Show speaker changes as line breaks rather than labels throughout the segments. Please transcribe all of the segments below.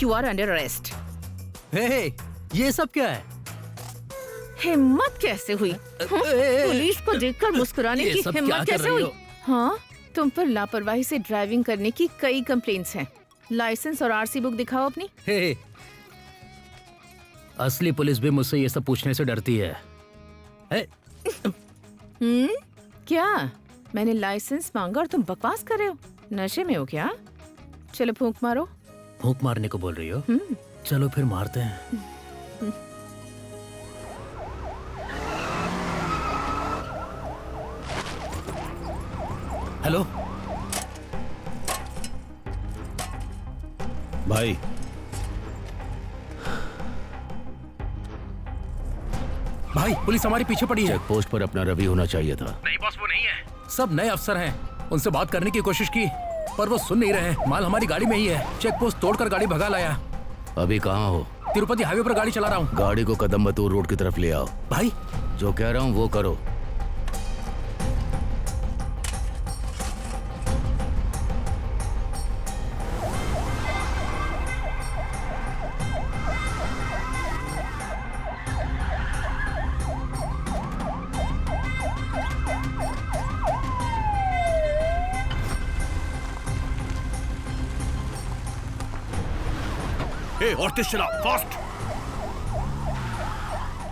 You are under arrest.
Hey, ये सब क्या है?
हिम्मत कैसे हुई? पुलिस को देखकर मुस्कुराने
ये
की
सब क्या
हिम्मत
कर
कैसे
रही
हुई?
हो?
हाँ, तुम पर लापरवाही से ड्राइविंग करने की कई कंप्लेंट्स हैं। लाइसेंस और आरसी बुक दिखाओ अपनी।
हे, असली पुलिस भी मुझसे ये सब पूछने से डरती है। हे,
क्या मैंने लाइसेंस मांगा और तुम बकवास कर रहे हो? नशे में हो क्या? चलो फूंक मारो।
फूंक मारने को बोल रही हो? चलो फिर मारते हैं। हेलो
भाई,
भाई, पुलिस हमारे पीछे पड़ी है।
चेक पोस्ट पर अपना रवि होना चाहिए था।
नहीं बॉस, वो नहीं है। सब नए अफसर हैं। उनसे बात करने की कोशिश की पर वो सुन नहीं रहे हैं। माल हमारी गाड़ी में ही है। चेक पोस्ट तोड़कर गाड़ी भगा लाया।
अभी कहाँ हो?
तिरुपति हाईवे पर गाड़ी चला रहा हूँ।
गाड़ी को कदम्बतूर रोड की तरफ ले आओ।
भाई,
जो कह रहा हूँ वो करो।
और तेज चला, फास्ट।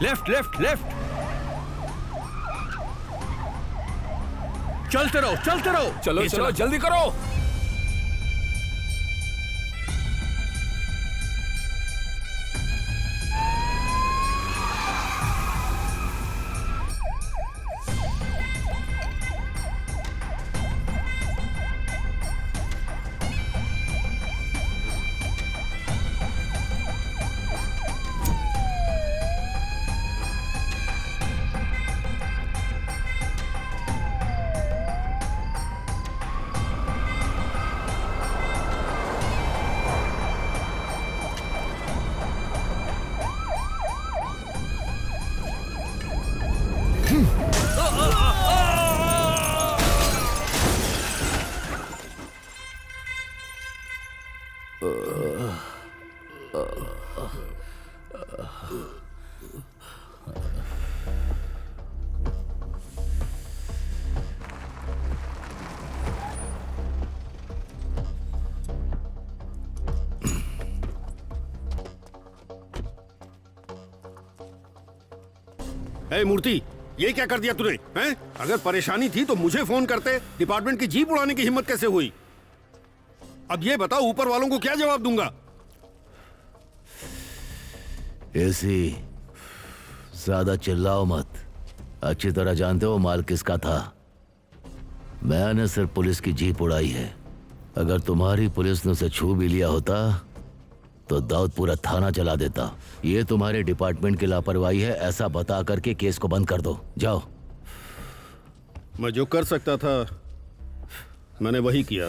Left left left. चलते रहो, चलते रहो।
चलो चलो, जल्दी करो।
मूर्ति, ये क्या कर दिया तूने? हैं? अगर परेशानी थी तो मुझे फोन करते। डिपार्टमेंट की जीप उड़ाने की हिम्मत कैसे हुई? अब ये बताओ, ऊपर वालों को क्या जवाब दूंगा?
ऐसी ज्यादा चिल्लाओ मत। अच्छी तरह जानते हो माल किसका था। मैंने सिर्फ पुलिस की जीप उड़ाई है। अगर तुम्हारी पुलिस ने उसे छू भी लिया होता तो दाऊद पूरा थाना चला देता। ये तुम्हारे डिपार्टमेंट की लापरवाही है, ऐसा बता करके केस को बंद कर दो। जाओ।
मैं जो कर सकता था मैंने वही किया।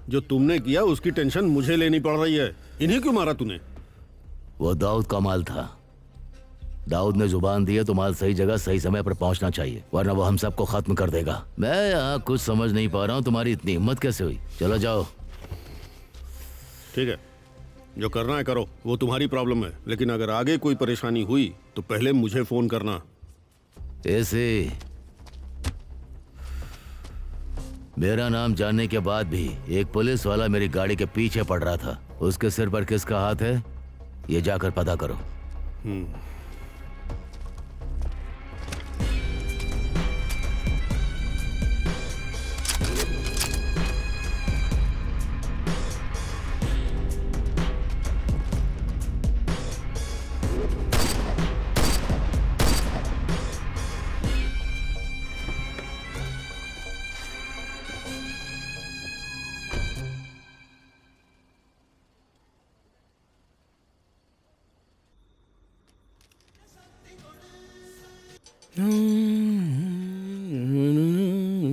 जो तुमने किया उसकी टेंशन मुझे लेनी पड़ रही है। इन्हें क्यों मारा तूने?
वो दाऊद का माल था। दाऊद ने जुबान दी है तो माल सही जगह सही समय पर पहुंचना चाहिए, वरना वो हम सबको खत्म कर देगा। मैं यहाँ कुछ समझ नहीं पा रहा हूँ, तुम्हारी इतनी हिम्मत कैसे हुई? चलो जाओ।
ठीक है, जो करना है करो, वो तुम्हारी प्रॉब्लम है। लेकिन अगर आगे कोई परेशानी हुई तो पहले मुझे फोन करना।
ऐसे मेरा नाम जानने के बाद भी एक पुलिस वाला मेरी गाड़ी के पीछे पड़ रहा था। उसके सिर पर किसका हाथ है ये जाकर पता करो।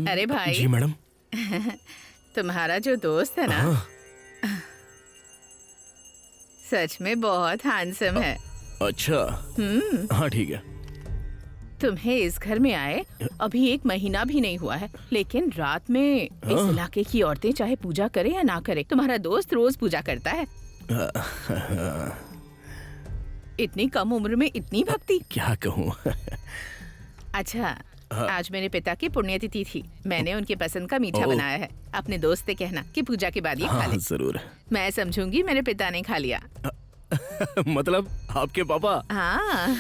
अरे भाई।
जी मैडम।
तुम्हारा जो दोस्त है ना, सच में बहुत हैंडसम है।
अच्छा, हाँ ठीक है।
तुम्हें इस घर में आए अभी 1 महीना भी नहीं हुआ है, लेकिन रात में इस इलाके की औरतें चाहे पूजा करे या ना करे, तुम्हारा दोस्त रोज पूजा करता है। इतनी कम उम्र में इतनी भक्ति।
क्या कहूँ।
अच्छा, आज मेरे पिता की पुण्यतिथि थी। मैंने उनके पसंद का मीठा बनाया है। अपने दोस्त से कहना कि पूजा के बाद ये खा ले।
जरूर।
मैं समझूंगी मेरे पिता ने खा लिया।
मतलब आपके पापा?
हाँ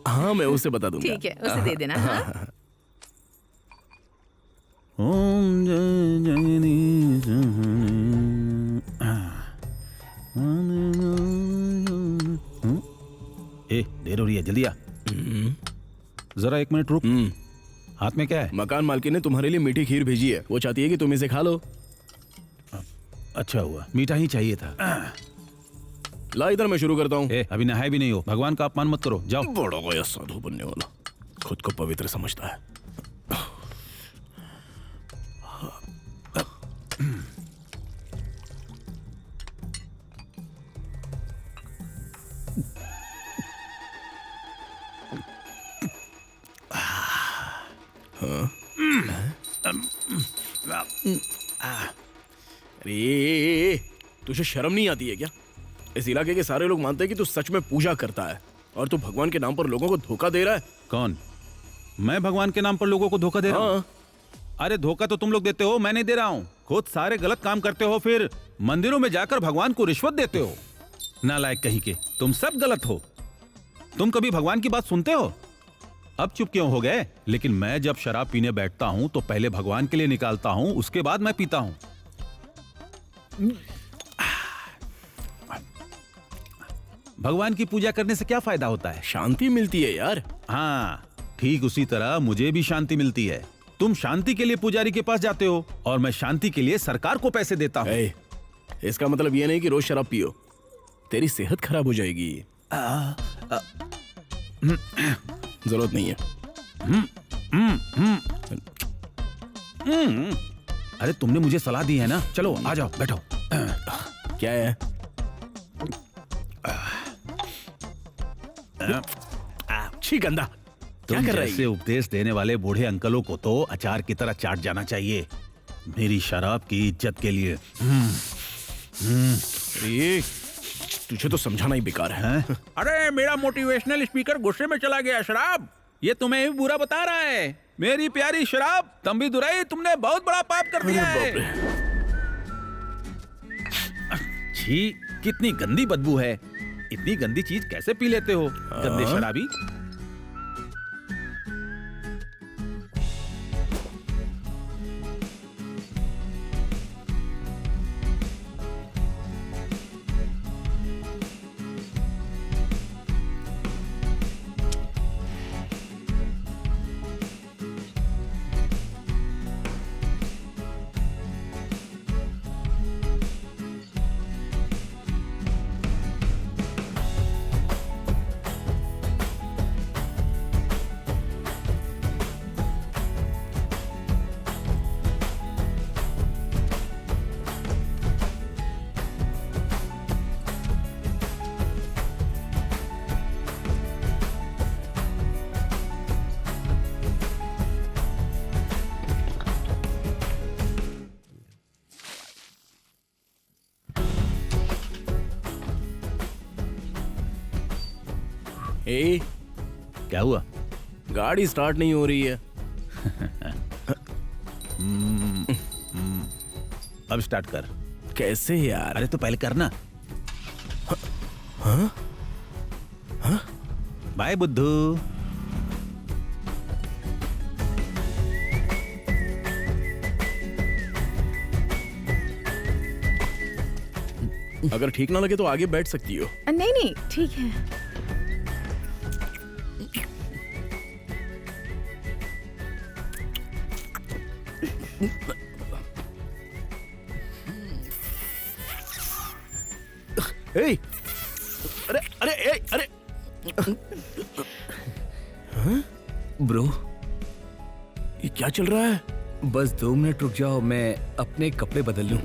हाँ, मैं उसे बता दूंगा।
ठीक है, उसे दे देना। हाँ?
ओम जय जगदीश ए, देर हो रही है, जल्दी आ। जरा 1 मिनट रुक। हाथ में क्या है?
मकान मालकिन ने तुम्हारे लिए मीठी खीर भेजी है। वो चाहती है कि तुम इसे खा लो।
अच्छा हुआ, मीठा ही चाहिए था।
ला इधर, मैं शुरू करता हूँ।
अभी नहाए भी नहीं हो, भगवान का अपमान मत करो, जाओ।
बड़ा गया साधु बनने वाला, खुद को पवित्र समझता है। अरे, तुझे शर्म नहीं आती है क्या? इस इलाके के सारे लोग मानते हैं कि तू सच में पूजा करता है और तू भगवान के नाम पर लोगों को धोखा दे रहा है।
कौन? मैं भगवान के नाम पर लोगों को धोखा दे रहा हूँ? अरे धोखा तो तुम लोग देते हो, मैं नहीं दे रहा हूँ। खुद सारे गलत काम करते हो, फिर मंदिरों में जाकर भगवान को रिश्वत देते हो। नालायक कहीं के, तुम सब गलत हो। तुम कभी भगवान की बात सुनते हो? अब चुप क्यों हो गए? लेकिन मैं जब शराब पीने बैठता हूं तो पहले भगवान के लिए निकालता हूं, उसके बाद मैं पीता हूं। भगवान की पूजा करने से क्या फायदा होता है?
शांति मिलती है यार।
हाँ, ठीक उसी तरह मुझे भी शांति मिलती है। तुम शांति के लिए पुजारी के पास जाते हो और मैं शांति के लिए सरकार को पैसे देता हूँ।
इसका मतलब ये नहीं कि रोज शराब पियो, तेरी सेहत खराब हो जाएगी। जरूरत नहीं है।
अरे तुमने मुझे सलाह दी है ना, चलो आ जाओ, बैठो।
क्या है? छी गंदा, क्या कर रही है?
उपदेश देने वाले बूढ़े अंकलों को तो अचार की तरह चाट जाना चाहिए। मेरी शराब की इज्जत के लिए।
अरे तुझे तो समझाना ही बेकार है।
अरे मेरा मोटिवेशनल स्पीकर गुस्से में चला गया। शराब ये तुम्हें भी बुरा बता रहा है। मेरी प्यारी शराब, तंबी दुराई, तुमने बहुत बड़ा पाप कर दिया है। छी, कितनी गंदी बदबू है। इतनी गंदी चीज कैसे पी लेते हो, गंदे शराबी।
ए,
क्या हुआ?
गाड़ी स्टार्ट नहीं हो रही है।
अब स्टार्ट कर।
कैसे यार?
अरे तो पहले करना। बाय बुद्धू।
अगर ठीक ना लगे तो आगे बैठ सकती हो।
नहीं नहीं, ठीक है।
ए, अरे अरे अरे
ब्रो,
ये क्या चल रहा है?
बस 2 मिनट रुक जाओ, मैं अपने कपड़े बदल लूं।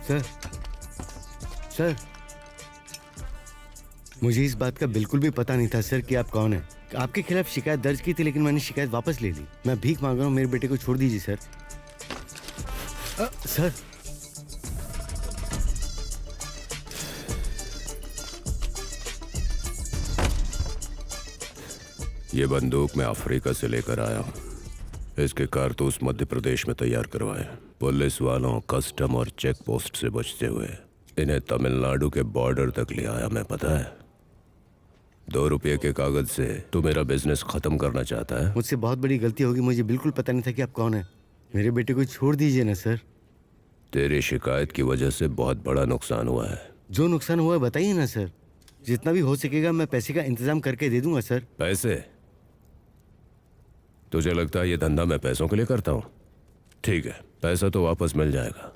सर सर मुझे इस बात का बिल्कुल भी पता नहीं था सर कि आप कौन हैं। आपके खिलाफ शिकायत दर्ज की थी लेकिन मैंने शिकायत वापस ले ली। मैं भीख मांग रहा हूँ, मेरे बेटे को छोड़ दीजिए सर। सर
ये बंदूक मैं अफ्रीका से लेकर आया हूँ। इसके कारतूस मध्य प्रदेश में तैयार करवाए, पुलिस वालों, कस्टम और चेक पोस्ट से बचते हुए इन्हें तमिलनाडु के बॉर्डर तक ले आया मैं। पता है, 2 रुपये के कागज से तू मेरा बिजनेस खत्म करना चाहता है।
मुझसे बहुत बड़ी गलती होगी, मुझे बिल्कुल पता नहीं था कि आप कौन हैं। मेरे बेटे को छोड़ दीजिए ना सर।
तेरी शिकायत की वजह से बहुत बड़ा नुकसान हुआ है।
जो नुकसान हुआ है बताइए ना सर। जितना भी हो सकेगा मैं पैसे का इंतजाम करके दे दूंगा सर।
पैसे? तुझे लगता है ये धंधा मैं पैसों के लिए करता हूँ? ठीक है, पैसा तो वापस मिल जाएगा,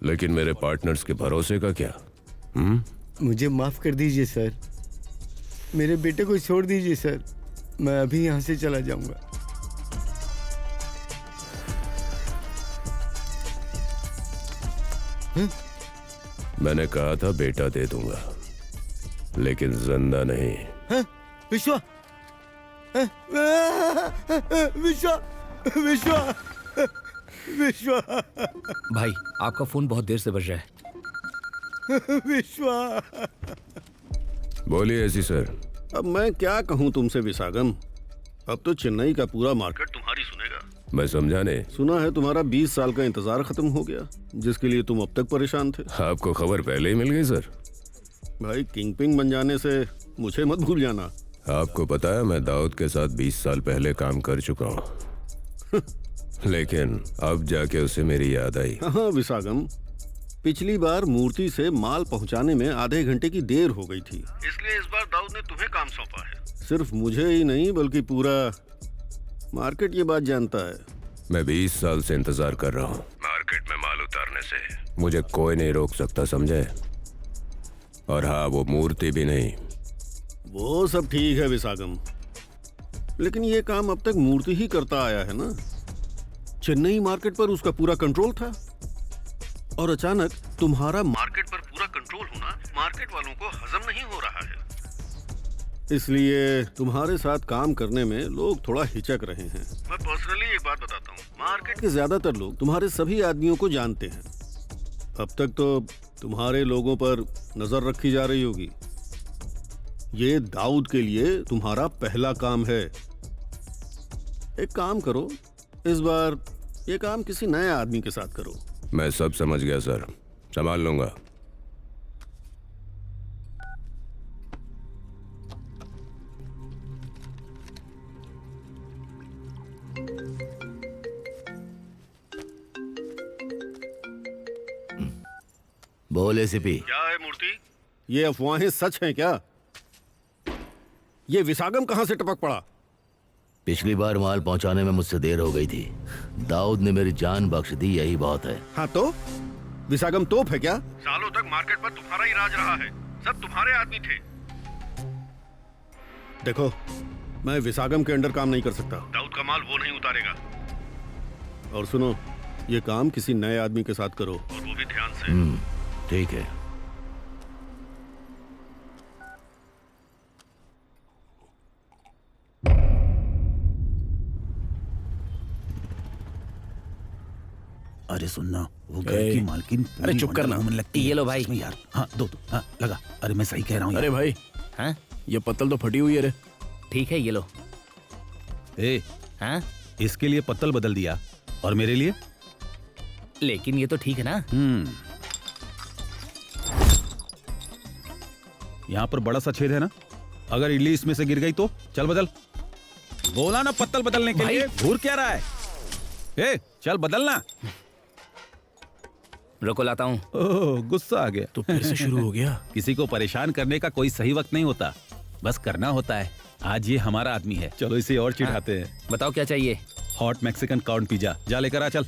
लेकिन मेरे पार्टनर्स के भरोसे का क्या?
मुझे माफ कर दीजिए सर, मेरे बेटे को छोड़ दीजिए सर। मैं अभी यहाँ से चला जाऊंगा।
मैंने कहा था बेटा दे दूंगा, लेकिन जिंदा नहीं।
विश्वा, विश्वा, विश्वा, विश्वा,
भाई आपका फोन बहुत देर से बज रहा है।
विश्वा।
बोलिए एसी सर। अब मैं क्या कहूँ तुमसे विशागम, अब तो चेन्नई का पूरा मार्केट तुम्हारी सुनेगा। मैं समझा नहीं। सुना है तुम्हारा 20 साल का इंतजार खत्म हो गया, जिसके लिए तुम अब तक परेशान थे। आपको खबर पहले ही मिल गई सर। भाई किंगपिन बन जाने से मुझे मत भूल जाना। आपको पता है मैं दाऊद के साथ 20 साल पहले काम कर चुका हूँ। लेकिन अब जाके उसे मेरी याद आई। हाँ विशागम, पिछली बार मूर्ति से माल पहुंचाने में आधे घंटे की देर हो गई थी, इसलिए इस बार दाऊद ने तुम्हें काम सौंपा है। सिर्फ मुझे ही नहीं बल्कि पूरा मार्केट ये बात जानता है। मैं 20 साल से इंतजार कर रहा हूँ। मार्केट में माल उतारने से मुझे कोई नहीं रोक सकता, समझे? और हाँ, वो मूर्ति भी नहीं। वो सब ठीक है विशागम, लेकिन ये काम अब तक मूर्ति ही करता आया है ना। चेन्नई मार्केट पर उसका पूरा कंट्रोल था, और अचानक तुम्हारा मार्केट पर पूरा कंट्रोल होना मार्केट वालों को हजम नहीं हो रहा है। इसलिए तुम्हारे साथ काम करने में लोग थोड़ा हिचक रहे हैं। मैं पर्सनली एक बात बताता हूँ, मार्केट के ज्यादातर लोग तुम्हारे सभी आदमियों को जानते हैं। अब तक तो तुम्हारे लोगों पर नजर रखी जा रही होगी। ये दाऊद के लिए तुम्हारा पहला काम है। एक काम करो, इस बार ये काम किसी नए आदमी के साथ करो। मैं सब समझ गया सर, संभाल लूंगा।
बोले सिपी।
क्या है मूर्ति, ये अफवाहें सच हैं क्या? ये विशागम कहां से टपक पड़ा?
पिछली बार माल पहुंचाने में मुझसे देर हो गई थी। दाऊद ने मेरी जान बख्श दी, यही बहुत है।
हाँ तो विशागम तोप है क्या? सालों तक मार्केट पर तुम्हारा ही राज रहा है, सब तुम्हारे आदमी थे। देखो, मैं विशागम के अंडर काम नहीं कर सकता। दाऊद का माल वो नहीं उतारेगा। और सुनो, ये काम किसी नए आदमी के साथ करो, और वो भी ध्यान से।
ठीक है।
अरे सुनना, वो घर की मालकिन
अरे चुप करना।
लगती ये लो भाई। यार हाँ दो हाँ लगा। अरे मैं सही कह रहा हूँ।
अरे भाई,
हाँ
ये पत्तल तो फटी हुई है रे।
ठीक है, ये लो।
ए,
हाँ
इसके लिए पत्तल बदल दिया, और मेरे लिए?
लेकिन ये तो ठीक है ना।
यहाँ पर बड़ा सा छेद है ना, अगर इडली इसमें से गिर गई तो? चल बदल। बोला ना पत्तल बदलने के लिए, घूर क्या रहा है? ए, चल बदलना।
रुको, लाता हूँ।
ओह, गुस्सा आ गया।
तो फिर से शुरू हो गया।
किसी को परेशान करने का कोई सही वक्त नहीं होता, बस करना होता है। आज ये हमारा आदमी है, चलो इसे और चिढ़ाते हैं।
बताओ क्या चाहिए?
हॉट मैक्सिकन कॉर्न पिज्जा, जा लेकर आ। चल।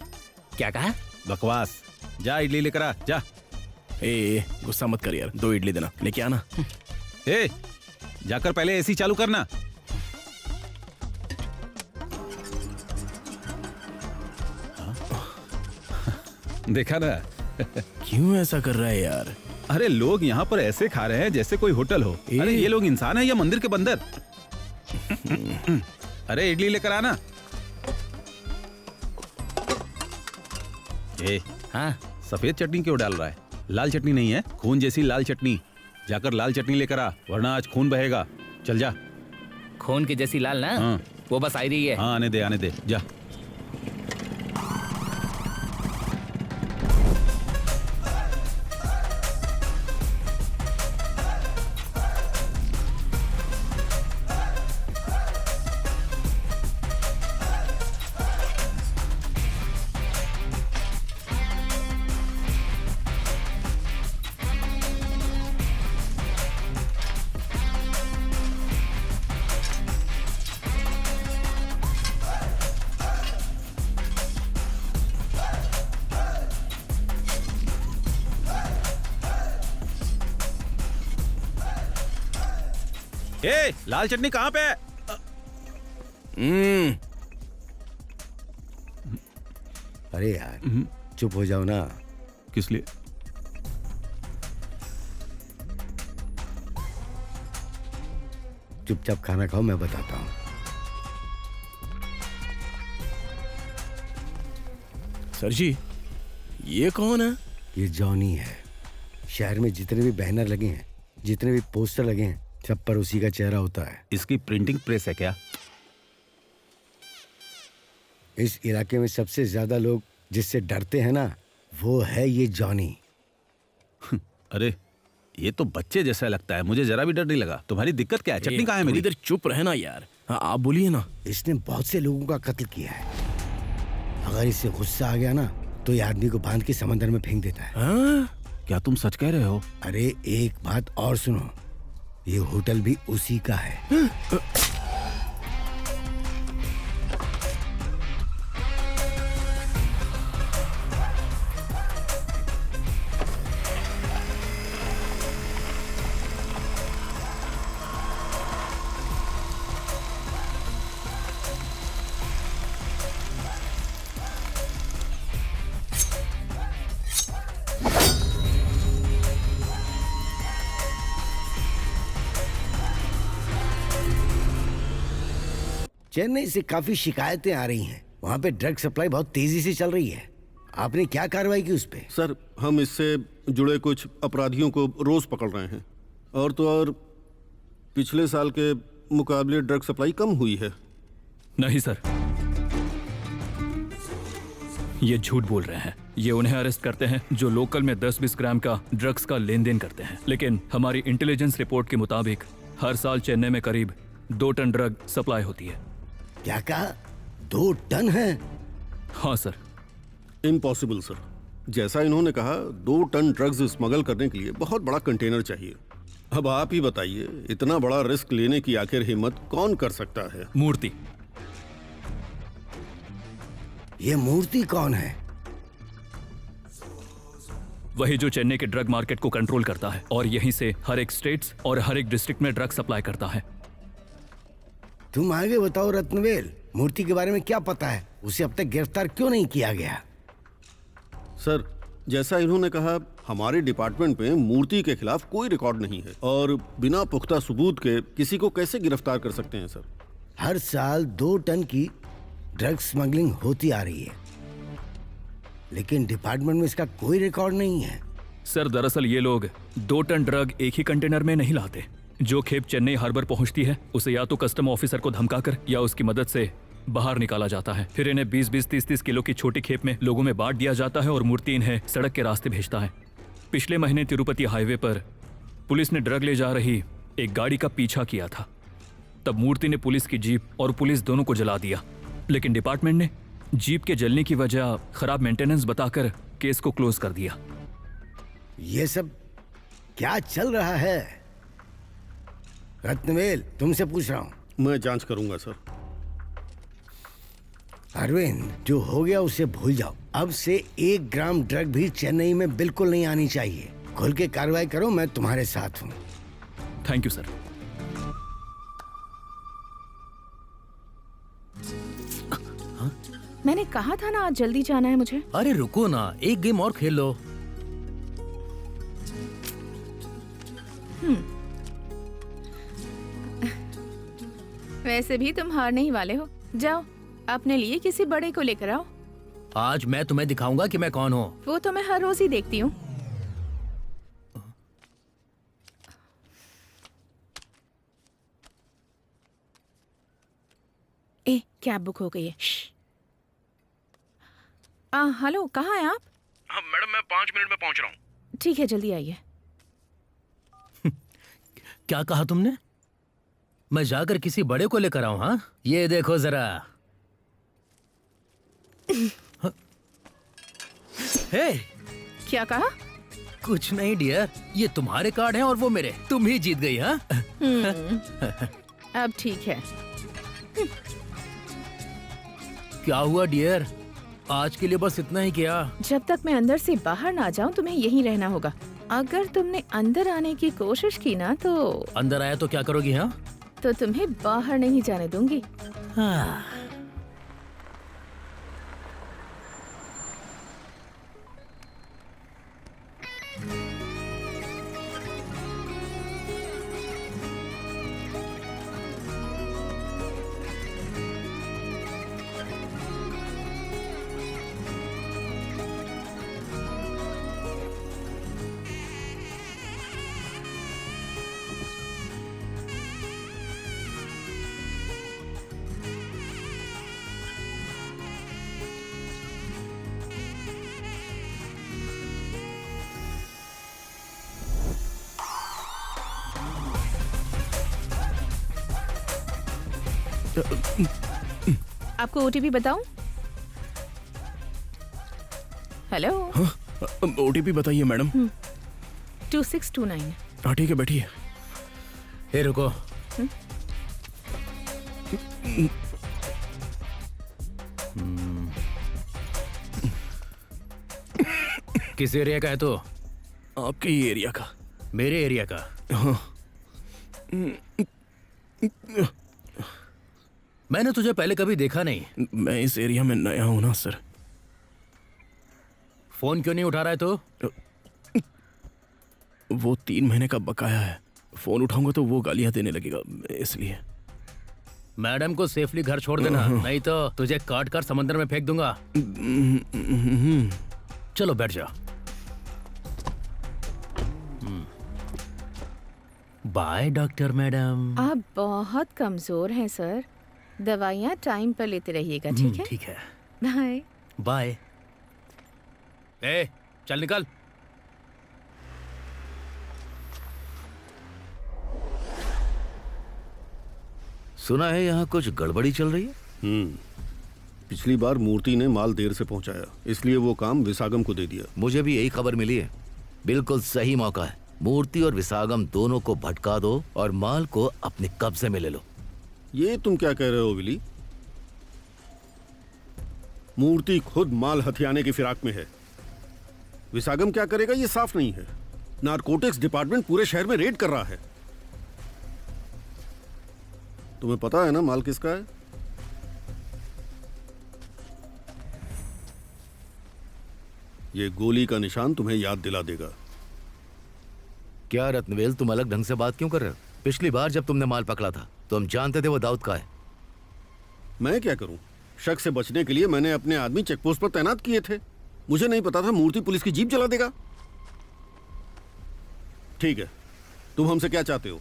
क्या कहा?
बकवास, जा इडली लेकर आ, जा।
गुस्सा मत कर यार, 2 इडली देना, लेके आना।
ए, जाकर पहले एसी चालू करना। देखा ना?
क्यों ऐसा कर रहा है यार?
अरे लोग यहाँ पर ऐसे खा रहे हैं जैसे कोई होटल हो। अरे ये लोग इंसान है या मंदिर के बंदर? अरे इडली लेकर आना। हाँ, सफेद चटनी क्यों डाल रहा है? लाल चटनी नहीं है, खून जैसी लाल चटनी। जाकर लाल चटनी लेकर आ, वरना आज खून बहेगा। चल जा।
खून की जैसी लाल ना?
हाँ।
वो बस आई रही है।
हाँ, आने दे जा। ए, लाल चटनी कहाँ पे है?
अरे यार चुप हो जाओ ना।
किस लिए?
चुपचाप खाना खाओ, मैं बताता हूँ।
सर जी, ये कौन है?
ये जॉनी है। शहर में जितने भी बैनर लगे हैं, जितने भी पोस्टर लगे हैं, सब पर उसी का चेहरा होता है।
इसकी प्रिंटिंग प्रेस है क्या?
इस इलाके में सबसे ज्यादा लोग जिससे डरते हैं ना, वो है ये जॉनी।
अरे ये तो बच्चे जैसा लगता है, मुझे जरा भी डर नहीं लगा। तुम्हारी दिक्कत क्या है? चटनी कहाँ है मेरी?
इधर चुप रहना यार। हाँ, आप बोलिए ना।
इसने बहुत से लोगों का कत्ल किया है। अगर इससे गुस्सा आ गया ना, तो ये आदमी को बांध के समंदर में फेंक देता है।
हाँ?
क्या तुम सच कह रहे हो?
अरे एक बात और सुनो, ये होटल भी उसी का है। चेन्नई से काफी शिकायतें आ रही हैं। वहाँ पे ड्रग सप्लाई बहुत तेजी से चल रही है। आपने क्या कार्रवाई की उस पे?
सर, हम इससे जुड़े कुछ अपराधियों को रोज पकड़ रहे हैं, और तो और पिछले साल के मुकाबले ड्रग सप्लाई कम हुई है।
नहीं सर, ये झूठ बोल रहे हैं। ये उन्हें अरेस्ट करते हैं जो लोकल में 10-20 ग्राम का ड्रग्स का लेन देन करते हैं, लेकिन हमारी इंटेलिजेंस रिपोर्ट के मुताबिक हर साल चेन्नई में करीब 2 टन ड्रग सप्लाई होती है।
क्या कहा? 2 टन है?
हाँ सर।
Impossible sir. जैसा इन्होंने कहा, 2 टन ड्रग्स स्मगल करने के लिए बहुत बड़ा कंटेनर चाहिए। अब आप ही बताइए, इतना बड़ा रिस्क लेने की आखिर हिम्मत कौन कर सकता है?
मूर्ति।
ये मूर्ति कौन है?
वही जो चेन्नई के ड्रग मार्केट को कंट्रोल करता है और यहीं से हर एक स्टेट्स और हर एक डिस्ट्रिक्ट में ड्रग सप्लाई करता है।
तुम आगे बताओ रत्नवेल, मूर्ति के बारे में क्या पता है? उसे अब तक गिरफ्तार क्यों नहीं किया गया?
सर, जैसा इन्होंने कहा, हमारे डिपार्टमेंट में मूर्ति के खिलाफ कोई रिकॉर्ड नहीं है, और बिना पुख्ता सबूत के किसी को कैसे गिरफ्तार कर सकते हैं सर?
हर साल 2 टन की ड्रग स्मगलिंग होती आ रही है, लेकिन डिपार्टमेंट में इसका कोई रिकॉर्ड नहीं है।
सर दरअसल ये लोग 2 टन ड्रग एक ही कंटेनर में नहीं लाते। जो खेप चेन्नई हार्बर पहुंचती है, उसे या तो कस्टम ऑफिसर को धमकाकर या उसकी मदद से बाहर निकाला जाता है। फिर इन्हें 20-20, 30-30 किलो की छोटी खेप में लोगों में बांट दिया जाता है और मूर्ति इन्हें सड़क के रास्ते भेजता है। पिछले महीने तिरुपति हाईवे पर पुलिस ने ड्रग ले जा रही एक गाड़ी का पीछा किया था। तब मूर्ति ने पुलिस की जीप और पुलिस दोनों को जला दिया, लेकिन डिपार्टमेंट ने जीप के जलने की वजह खराब मेंटेनेंस बताकर केस को क्लोज कर दिया।
ये सब क्या चल रहा है? रत्नवेल, तुमसे पूछ रहा हूं।
मैं जांच करूंगा सर।
अरविंद, जो हो गया उसे भूल जाओ। अब से 1 ग्राम ड्रग भी चेन्नई में बिल्कुल नहीं आनी चाहिए। खुल के कार्रवाई करो, मैं तुम्हारे साथ हूँ।
Thank you sir.
मैंने कहा था ना आज जल्दी जाना है मुझे।
अरे रुको ना, एक गेम और खेल लो।
वैसे भी तुम हारने ही वाले हो। जाओ अपने लिए किसी बड़े को लेकर आओ।
आज मैं तुम्हें दिखाऊंगा कि मैं कौन हूँ।
वो तो मैं हर रोज ही देखती हूँ। ए, कैब बुक हो गई है। हेलो, कहाँ हैं आप?
हाँ मैडम, मैं 5 मिनट में पहुंच रहा हूँ।
ठीक है, जल्दी आइए।
क्या कहा तुमने? मैं जाकर किसी बड़े को लेकर आऊं? हाँ, ये देखो जरा। हे,
क्या कहा?
कुछ नहीं डियर, ये तुम्हारे कार्ड हैं और वो मेरे। तुम ही जीत गई। हाँ
अब ठीक है।
क्या हुआ डियर? आज के लिए बस इतना ही क्या?
जब तक मैं अंदर से बाहर ना जाऊं तुम्हें यहीं रहना होगा। अगर तुमने अंदर आने की कोशिश की ना तो
अंदर आया तो क्या करोगी? हाँ,
तो तुम्हें बाहर नहीं जाने दूंगी।
हाँ।
आपको ओटीपी बताऊं? हेलो।
ओटीपी बताइए मैडम।
2629।
हाँ ठीक है, बैठिए।
हे रुको। किस एरिया का है तो?
आपके ही एरिया का।
मेरे एरिया का?
हाँ।
मैंने तुझे पहले कभी देखा नहीं।
मैं इस एरिया में नया हूं ना सर।
फोन क्यों नहीं उठा रहा है तो?
वो 3 महीने का बकाया है। फोन उठाऊंगा तो वो गालियां देने लगेगा, इसलिए।
मैडम को सेफली घर छोड़ देना, नहीं तो तुझे काट कर समंदर में फेंक दूंगा। चलो बैठ जा। By doctor madam.
आप बहुत कमजोर हैं सर। दवाइयाँ टाइम पर लेते रहिएगा, ठीक है?
ठीक है।
बाय।
बाय। ए, चल निकल।
सुना है यहाँ कुछ गड़बड़ी चल रही है।
पिछली बार मूर्ति ने माल देर से पहुंचाया, इसलिए वो काम विसागम को दे दिया।
मुझे भी यही खबर मिली है। बिल्कुल सही मौका है। मूर्ति और विसागम दोनों को भटका दो और माल को अपने कब्जे में ले लो।
ये तुम क्या कह रहे हो विली? मूर्ति खुद माल हथियाने की फिराक में है। विसागम क्या करेगा ये साफ नहीं है। नारकोटिक्स डिपार्टमेंट पूरे शहर में रेड कर रहा है। तुम्हें पता है ना माल किसका है? ये गोली का निशान तुम्हें याद दिला देगा।
क्या रत्नवेल, तुम अलग ढंग से बात क्यों कर रहे हो? पिछली बार जब तुमने माल पकड़ा था तुम जानते थे वो दाऊद का है।
मैं क्या करूं? शक से बचने के लिए मैंने अपने आदमी चेकपोस्ट पर तैनात किए थे। मुझे नहीं पता था मूर्ति पुलिस की जीप जला देगा। ठीक है, तुम हमसे क्या चाहते हो?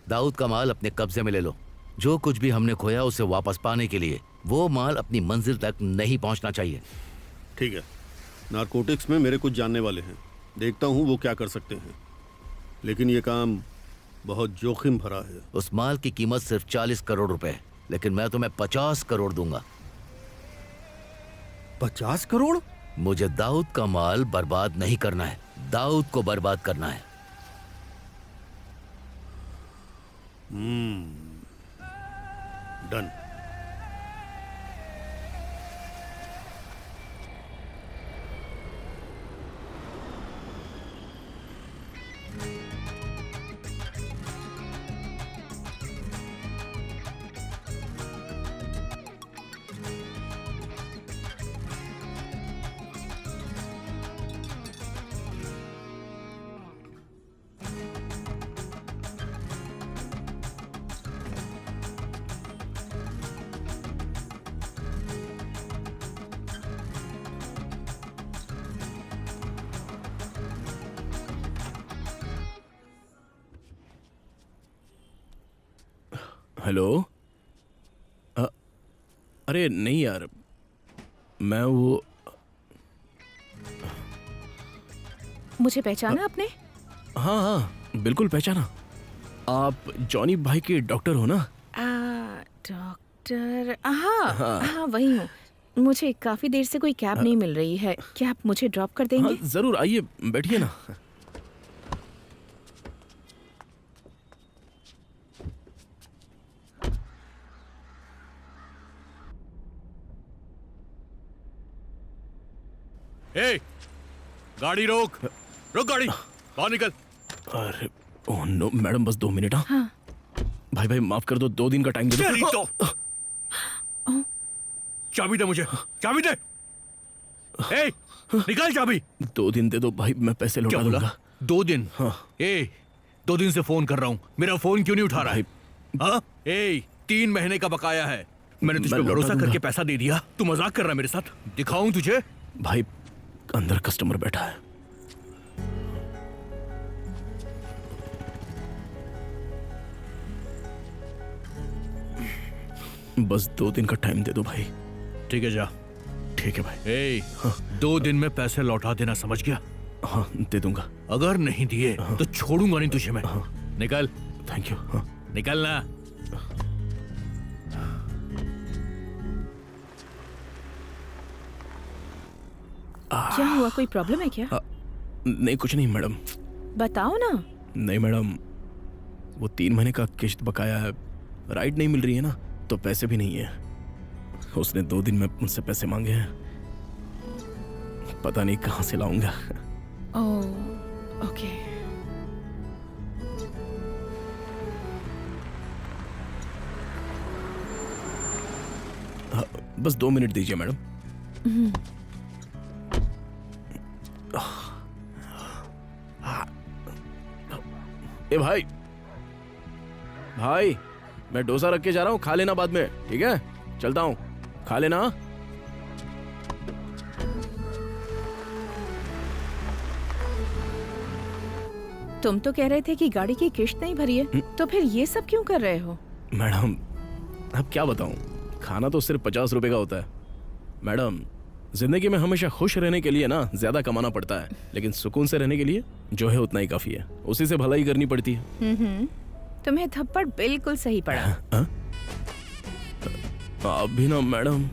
दाऊद का माल अपने कब्जे में ले लो। जो कुछ भी हमने खोया उसे वापस पाने के लिए वो माल अपनी मंजिल तक नहीं पहुंचना चाहिए।
ठीक है, नारकोटिक्स में मेरे कुछ जानने वाले हैं, देखता हूं वो क्या कर सकते हैं। लेकिन ये काम बहुत जोखिम भरा है।
उस माल की कीमत सिर्फ 40 करोड़ रुपए, लेकिन मैं तुम्हें 50 करोड़ दूंगा।
50 करोड़?
मुझे दाऊद का माल बर्बाद नहीं करना है, दाऊद को बर्बाद करना है।
डन।
हेलो। अरे नहीं यार, मैं वो
मुझे पहचाना आपने?
हाँ हाँ बिल्कुल पहचाना। आप जॉनी भाई के डॉक्टर हो ना?
डॉक्टर, हाँ हाँ वही हूँ। मुझे काफी देर से कोई कैब नहीं मिल रही है, क्या आप मुझे ड्रॉप कर देंगे?
हाँ, जरूर, आइए बैठिए ना।
ए, गाड़ी रोक, रोक गाड़ी, बाहर निकल।
अरे ओह नो मैडम, बस 2 मिनट। हाँ भाई भाई माफ कर दो, 2 दिन का टाइम दे दो।
चाबी दे मुझे, चाबी दे। ए, निकाल चाबी।
2 दिन दे दो भाई, मैं पैसे लौटा दूंगा।
2 दिन?
हाँ।
ए, 2 दिन से फोन कर रहा हूँ, मेरा फोन क्यों नहीं उठा रहा है? हाँ? ए, 3 महीने का बकाया है, मैंने तुझ पे भरोसा करके पैसा दे दिया, तू मजाक कर रहा है मेरे साथ? दिखाऊं तुझे?
भाई अंदर कस्टमर बैठा है। बस 2 दिन का टाइम दे दो भाई।
ठीक है, जा।
ठीक है भाई।
ए, 2 दिन में पैसे लौटा देना, समझ गया?
हाँ दे दूंगा।
अगर नहीं दिए तो छोड़ूंगा नहीं तुझे मैं। निकल।
Thank you. हाँ।
निकलना।
क्या हुआ, कोई प्रॉब्लम है क्या?
नहीं कुछ नहीं मैडम।
बताओ ना।
नहीं मैडम, वो 3 महीने का किश्त बकाया है, राइड नहीं मिल रही है ना, तो पैसे भी नहीं है। उसने 2 दिन में मुझसे पैसे मांगे हैं, पता नहीं कहाँ से लाऊंगा।
Oh okay.
बस 2 मिनट दीजिए मैडम। ए भाई, भाई मैं डोसा रख के जा रहा हूँ, खा लेना बाद में, ठीक है? चलता हूँ, खा लेना।
तुम तो कह रहे थे कि गाड़ी की किश्त नहीं भरी है, तो फिर ये सब क्यों कर रहे हो?
मैडम अब क्या बताऊं, खाना तो सिर्फ 50 रुपए का होता है। मैडम जिंदगी में हमेशा खुश रहने के लिए ना ज्यादा कमाना पड़ता है, लेकिन सुकून से रहने के लिए जो है उतना ही काफी है, उसी से भलाई करनी पड़ती है।
तुम्हें थप्पड़ बिल्कुल सही पड़ा।
आप भी ना मैडम।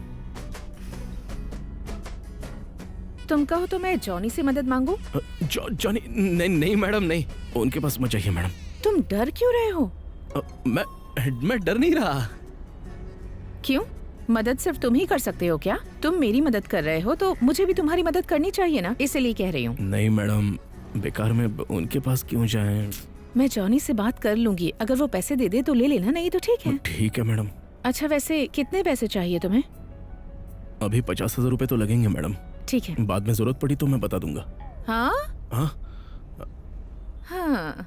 तुम कहो तो मैं जॉनी से मदद मांगू?
जॉनी? नहीं नहीं मैडम नहीं, उनके पास मत जाइए मैडम।
तुम डर क्यों रहे हो?
मैं डर नहीं रहा।
क्यों? मदद सिर्फ तुम ही कर सकते हो क्या? तुम मेरी मदद कर रहे हो तो मुझे भी तुम्हारी मदद करनी चाहिए ना, इसलिए कह रही हूँ।
नहीं मैडम, बेकार में उनके पास क्यों जाएं?
मैं जॉनी से बात कर लूंगी, अगर वो पैसे दे दे तो ले लेना, नहीं तो ठीक है।
ठीक है मैडम।
अच्छा वैसे कितने पैसे चाहिए तुम्हें?
अभी 50,000 रुपए तो लगेंगे मैडम,
ठीक है।
बाद में जरूरत पड़ी तो मैं बता दूंगा।
हाँ
हाँ
हाँ।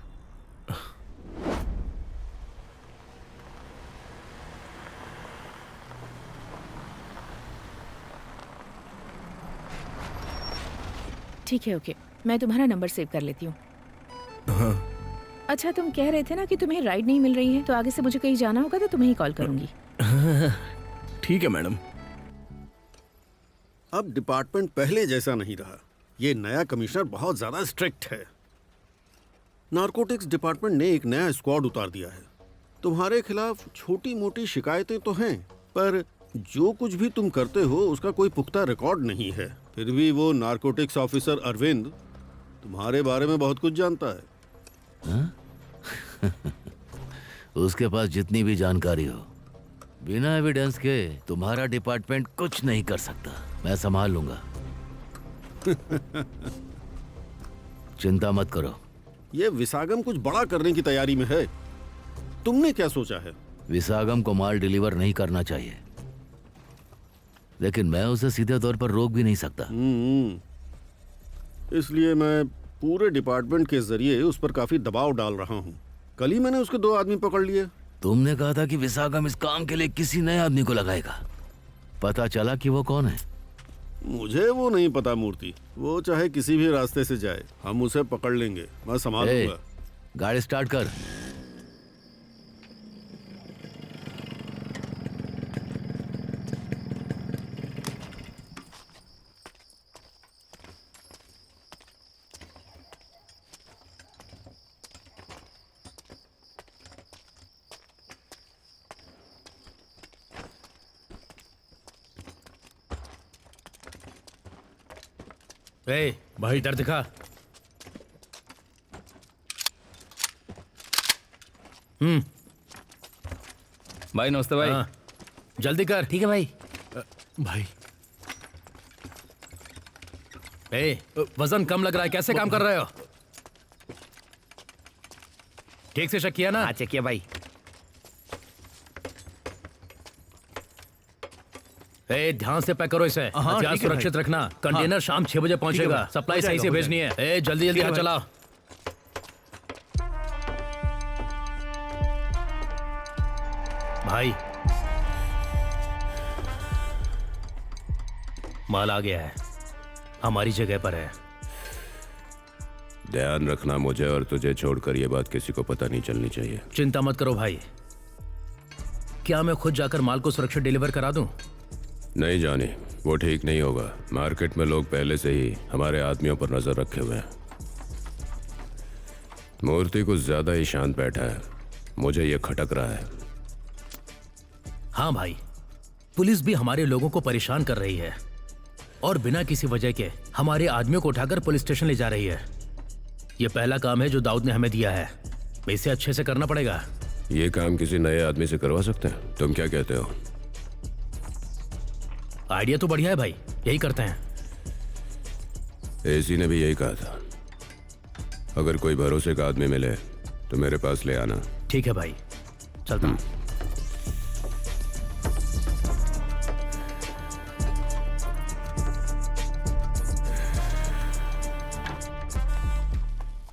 ठीक है, ओके, मैं तुम्हारा नंबर सेव कर लेती हूँ।
हाँ।
अच्छा तुम कह रहे थे ना कि तुम्हें राइड नहीं मिल रही है, तो आगे से मुझे कहीं जाना होगा तो तुम्हें ही कॉल करूंगी।
ठीक है मैडम।
अब डिपार्टमेंट पहले जैसा नहीं रहा, ये नया कमिश्नर बहुत ज्यादा स्ट्रिक्ट है। नारकोटिक्स डिपार्टमेंट ने एक नया स्क्वाड उतार दिया है। तुम्हारे खिलाफ छोटी मोटी शिकायतें तो हैं, पर जो कुछ भी तुम करते हो उसका कोई पुख्ता रिकॉर्ड नहीं है। फिर भी वो नारकोटिक्स ऑफिसर अरविंद तुम्हारे बारे में बहुत कुछ जानता है।
उसके पास जितनी भी जानकारी हो, बिना एविडेंस के तुम्हारा डिपार्टमेंट कुछ नहीं कर सकता। मैं संभाल लूंगा। चिंता मत करो।
ये विसागम कुछ बड़ा करने की तैयारी में है। तुमने क्या सोचा है?
विसागम को माल डिलीवर नहीं करना चाहिए, लेकिन मैं उसे सीधे तौर पर रोक भी नहीं सकता।
इसलिए मैं पूरे डिपार्टमेंट के जरिए उस पर काफी दबाव डाल रहा हूँ। कल ही मैंने उसके 2 आदमी पकड़ लिए।
तुमने कहा था कि विसागम इस काम के लिए किसी नए आदमी को लगाएगा। पता चला कि वो कौन है?
मुझे वो नहीं पता मूर्ति, वो चाहे किसी भी रास्ते से जाए, हम उसे पकड़ लेंगे। मैं संभाल लूंगा।
गाड़ी स्टार्ट कर।
ए भाई इधर दिखा।
भाई नमस्ते भाई।
हाँ, जल्दी कर।
ठीक है भाई।
भाई
ए वजन कम लग रहा है, कैसे काम कर रहे हो? ठीक से चेक किया ना?
चेक किया भाई।
ए ध्यान से पैक करो इसे।
हाँ,
हथियार
ठीक है
सुरक्षित
भाई।
रखना। कंटेनर शाम 6 बजे पहुंचेगा।
भाई।
सप्लाई
हो
सही से
जाएगा,
भेजनी है। ए जल्दी जल्दी
ठीक है
हाथ
भाई।
चलाओ। भाई माल आ गया है, हमारी जगह पर है।
ध्यान रखना, मुझे और तुझे छोड़कर ये बात किसी को पता नहीं चलनी चाहिए।
चिंता मत करो भाई। क्या मैं खुद जाकर माल को सुरक्षित डिलीवर करा दूं?
नहीं जानी, वो ठीक नहीं होगा। मार्केट में लोग पहले से ही हमारे आदमियों पर नजर रखे हुए हैं। मूर्ति कुछ ज्यादा ही शांत बैठा है, मुझे ये खटक रहा है।
हाँ भाई, पुलिस भी हमारे लोगों को परेशान कर रही है और बिना किसी वजह के हमारे आदमियों को उठाकर पुलिस स्टेशन ले जा रही है। ये पहला काम है जो दाऊद ने हमें दिया है, इसे अच्छे से करना पड़ेगा।
ये काम किसी नए आदमी से करवा सकते हैं? तुम क्या कहते हो?
आइडिया तो बढ़िया है भाई, यही करते हैं।
एसी ने भी यही कहा था। अगर कोई भरोसे का आदमी मिले तो मेरे पास ले आना।
ठीक है भाई, चलता हूं।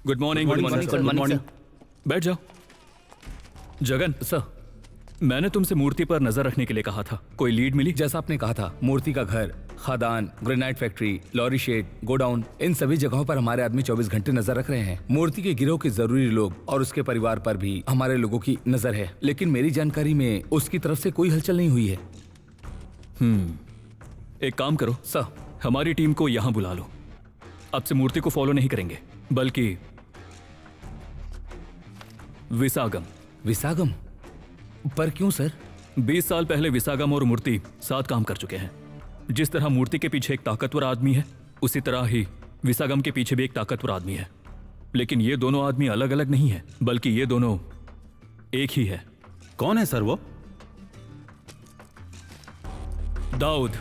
Good morning.
Good morning sir.
बैठ जाओ। जगन
सर,
मैंने तुमसे मूर्ति पर नजर रखने के लिए कहा था, कोई लीड मिली?
जैसा आपने कहा था, मूर्ति का घर, खदान, granite factory, lorry shed, godown, इन सभी जगहों पर हमारे आदमी 24 घंटे नजर रख रहे हैं। मूर्ति के गिरोह के जरूरी लोग और उसके परिवार पर भी हमारे लोगों की नजर है, लेकिन मेरी जानकारी में उसकी तरफ से कोई हलचल नहीं हुई है।
एक काम करो सर, हमारी टीम को यहां बुला लो। अब से मूर्ति को फॉलो नहीं करेंगे, बल्कि विसागम।
विसागम? पर क्यों सर?
20 साल पहले विसागम और मूर्ति साथ काम कर चुके हैं। जिस तरह मूर्ति के पीछे एक ताकतवर आदमी है, उसी तरह ही विसागम के पीछे भी एक ताकतवर आदमी है। लेकिन ये दोनों आदमी अलग अलग नहीं है, बल्कि ये दोनों एक ही है।
कौन है सर वो?
दाऊद।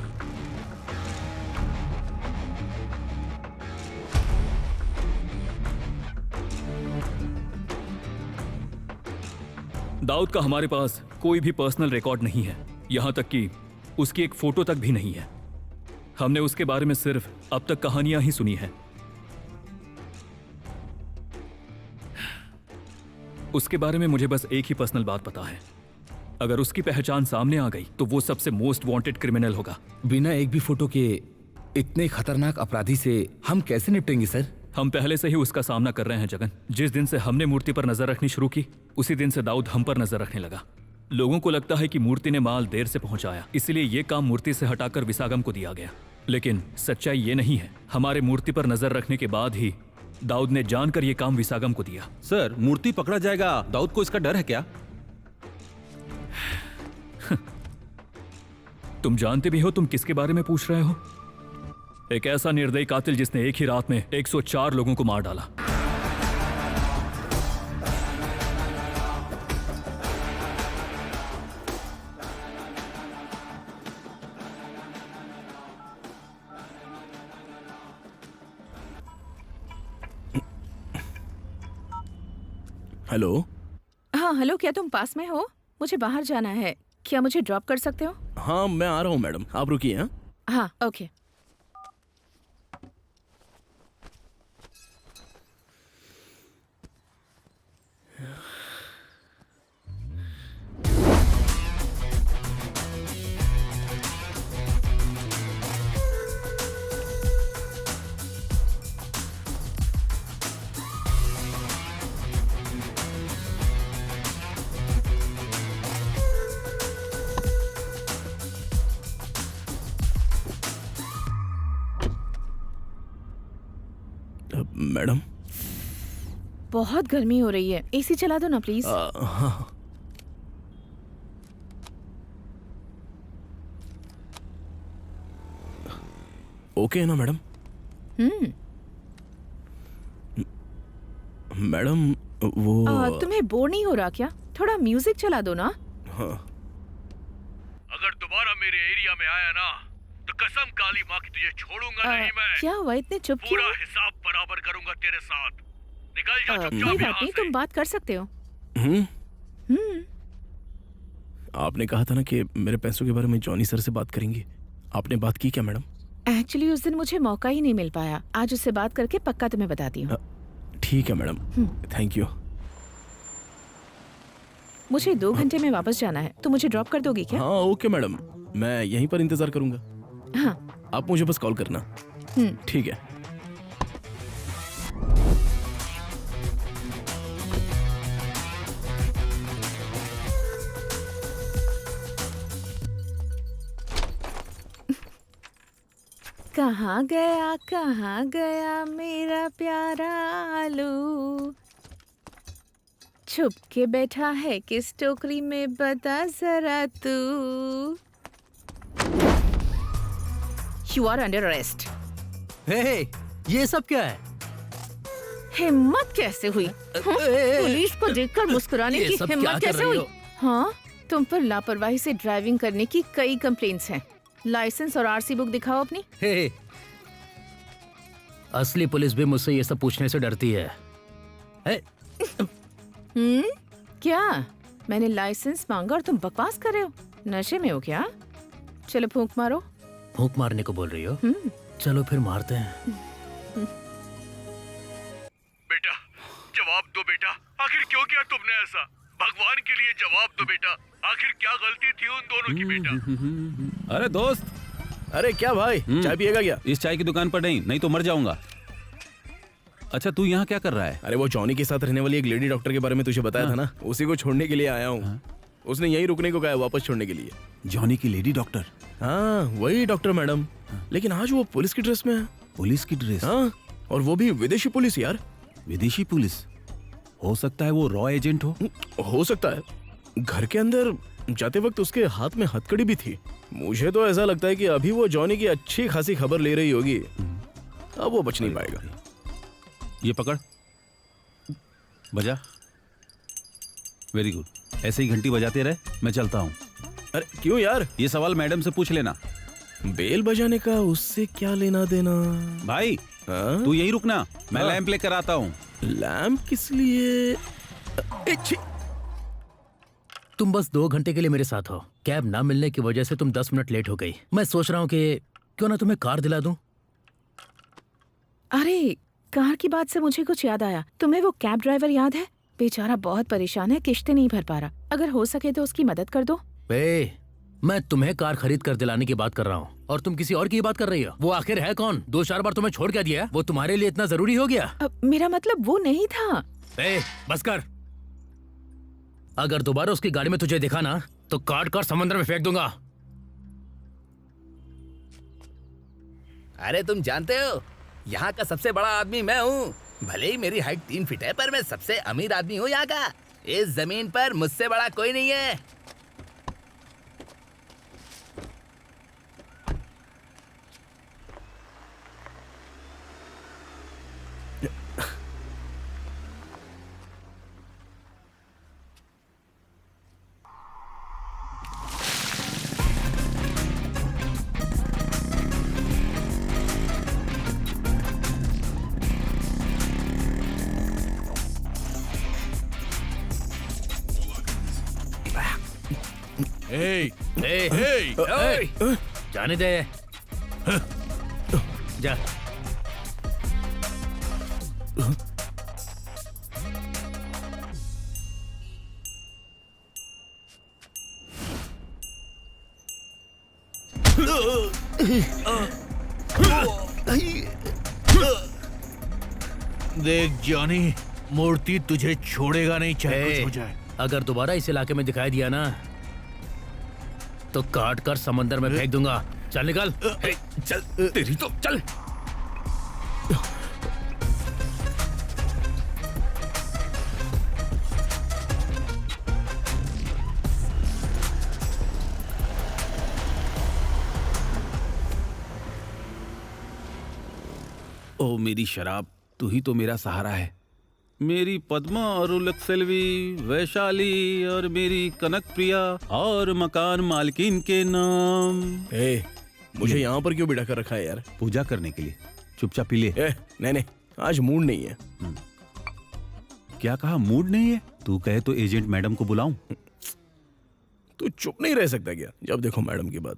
दाऊद का हमारे पास कोई भी पर्सनल रिकॉर्ड नहीं है, यहां तक कि उसकी एक फोटो तक भी नहीं है। हमने उसके बारे में सिर्फ अब तक कहानियां ही सुनी हैं। उसके बारे में मुझे बस एक ही पर्सनल बात पता है, अगर उसकी पहचान सामने आ गई तो वो सबसे मोस्ट वांटेड क्रिमिनल होगा।
बिना एक भी फोटो के इतने खतरनाक अपराधी से हम कैसे निपटेंगे सर?
हम पहले से ही उसका सामना कर रहे हैं जगन। जिस दिन से हमने मूर्ति पर नजर रखनी शुरू की, उसी दिन से दाऊद हम पर नजर रखने लगा। लोगों को लगता है कि मूर्ति ने माल देर से पहुंचाया, इसलिए ये काम मूर्ति से हटाकर विसागम को दिया गया। लेकिन सच्चाई ये नहीं है। हमारे मूर्ति पर नजर रखने के बाद ही दाऊद ने जानकर ये काम विसागम को दिया।
सर, मूर्ति पकड़ा जाएगा, दाऊद को इसका डर है क्या?
तुम जानते भी हो तुम किसके बारे में पूछ रहे हो? एक ऐसा निर्दयी कातिल जिसने एक ही रात में 104 लोगों को मार डाला।
हेलो।
हाँ हेलो, क्या तुम पास में हो? मुझे बाहर जाना है, क्या मुझे ड्रॉप कर सकते हो?
हाँ मैं आ रहा हूँ मैडम, आप रुकिए। हाँ
हाँ ओके।
मैडम।
बहुत गर्मी हो रही है, एसी चला दो ना प्लीज।
हाँ। ओके है ना मैडम? मैडम वो
तुम्हें बोर नहीं हो रहा क्या? थोड़ा म्यूजिक चला दो ना।
हाँ।
अगर दोबारा मेरे एरिया में आया ना तो कसम काली माँ की तुझे छोड़ूंगा नहीं मैं।
क्या हुआ, इतने चुप क्यों?
पूरा हिसाब बराबर करूंगा तेरे साथ। निकल जा
कोई
चुपचाप
बात
यहाँ
नहीं,
से।
तुम बात कर सकते हो।
आपने कहा था ना कि मेरे पैसों के बारे में जॉनी सर से बात करेंगी। आपने बात की क्या मैडम?
एक्चुअली उस दिन मुझे मौका ही नहीं मिल पाया। आज उससे बात करके पक्का तुम्हें बताती हूँ।
ठीक है मैडम, थैंक यू।
मुझे 2 घंटे में वापस जाना है, तो मुझे ड्रॉप कर दोगी क्या?
हाँ ओके मैडम, मैं यहीं पर इंतजार करूंगा।
हाँ।
आप मुझे बस कॉल करना। ठीक है।
कहाँ गया मेरा प्यारा आलू? छुप के बैठा है किस टोकरी में, बता जरा तू। You are under arrest.
Hey, ये सब क्या है?
हिम्मत कैसे हुई? पुलिस को देखकर मुस्कुराने की हिम्मत कैसे हुई? हाँ, तुम पर लापरवाही से ड्राइविंग करने की कई कंप्लेंट्स हैं। लाइसेंस और आरसी बुक दिखाओ अपनी।
हे, असली पुलिस भी मुझसे ये सब पूछने से डरती है।
क्या मैंने लाइसेंस मांगा और तुम बकवास कर रहे हो? नशे में हो क्या? चलो फूंक मारो।
फूंक मारने को बोल रही हो? चलो फिर मारते हैं।
बेटा जवाब दो बेटा, आखिर क्यों किया तुमने ऐसा? भगवान के लिए जवाब दो बेटा, आखिर क्या गलती थी उन दोनों की बेटा?
अरे दोस्त,
अरे क्या भाई, चाय पिएगा क्या?
इस चाय की दुकान पर नहीं तो मर जाऊंगा। अच्छा तू यहाँ क्या कर रहा है?
अरे वो जॉनी के साथ रहने वाली एक लेडी डॉक्टर के बारे में तुझे बताया था ना, उसी को छोड़ने के लिए आया हूँ। उसने यहीं रुकने को कहा है, वापस छोड़ने के लिए।
जॉनी की लेडी डॉक्टर?
हाँ वही डॉक्टर मैडम, लेकिन आज वो पुलिस की ड्रेस में है।
पुलिस की ड्रेस?
हाँ, और वो भी विदेशी पुलिस यार।
विदेशी पुलिस? हो सकता है वो रॉ एजेंट
हो सकता है। घर के अंदर जाते वक्त उसके हाथ में हथकड़ी भी थी। मुझे तो ऐसा लगता है कि अभी वो जॉनी की अच्छी खासी खबर ले रही होगी। अब वो बच नहीं पाएगा।
ये पकड़, बजा। वेरी गुड, ऐसे ही घंटी बजाते रहे, मैं चलता हूँ।
अरे क्यों यार?
ये सवाल मैडम से पूछ लेना।
बेल बजाने का उससे क्या लेना देना?
भाई तू यहीं रुकना, मैं लैंप लेकर आता हूँ।
लैंप किस लिए?
तुम बस 2 घंटे के लिए मेरे साथ हो। कैब ना मिलने की वजह से तुम 10 मिनट लेट हो गई। मैं सोच रहा हूँ कि क्यों ना तुम्हें कार दिला दूं।
अरे कार की बात से मुझे कुछ याद आया। तुम्हें वो कैब ड्राइवर याद है? बेचारा बहुत परेशान है, किश्तें नहीं भर पा रहा। अगर हो सके तो उसकी मदद कर दो।
मैं तुम्हें कार खरीद कर दिलाने की बात कर रहा हूँ और तुम किसी और की बात कर रही हो। वो आखिर है कौन? 2-4 बार तुम्हें छोड़ के दिया, वो तुम्हारे लिए इतना जरूरी हो गया?
मेरा मतलब वो नहीं था।
बस कर। अगर दोबारा उसकी गाड़ी में तुझे दिखा ना तो काट कर समुद्र में फेंक दूंगा।
अरे तुम जानते हो यहाँ का सबसे बड़ा आदमी मैं हूँ। भले ही मेरी हाइट 3 फीट है, पर मैं सबसे अमीर आदमी हूँ यहाँ का। इस जमीन पर मुझसे बड़ा कोई नहीं है।
जाने दे। जा।
देख जॉनी, मूर्ति तुझे छोड़ेगा नहीं, चाहे कुछ हो जाए।
अगर दोबारा इस इलाके में दिखाई दिया ना तो काट कर समंदर में फेंक दूंगा। चल निकल।
चल तेरी तो चल।
ओ मेरी शराब, तू ही तो मेरा सहारा है। मेरी पद्मा और उलक्सेल्वी, वैशाली और मेरी कनक प्रिया और मकान मालकिन के नाम।
मुझे यहाँ पर क्यों बिठा कर रखा है यार?
पूजा करने के लिए। चुपचाप पी ले।
नहीं, आज मूड नहीं है।
क्या कहा, मूड नहीं है? तू कहे तो एजेंट मैडम को बुलाऊं?
तू चुप नहीं रह सकता क्या? जब देखो मैडम की बात।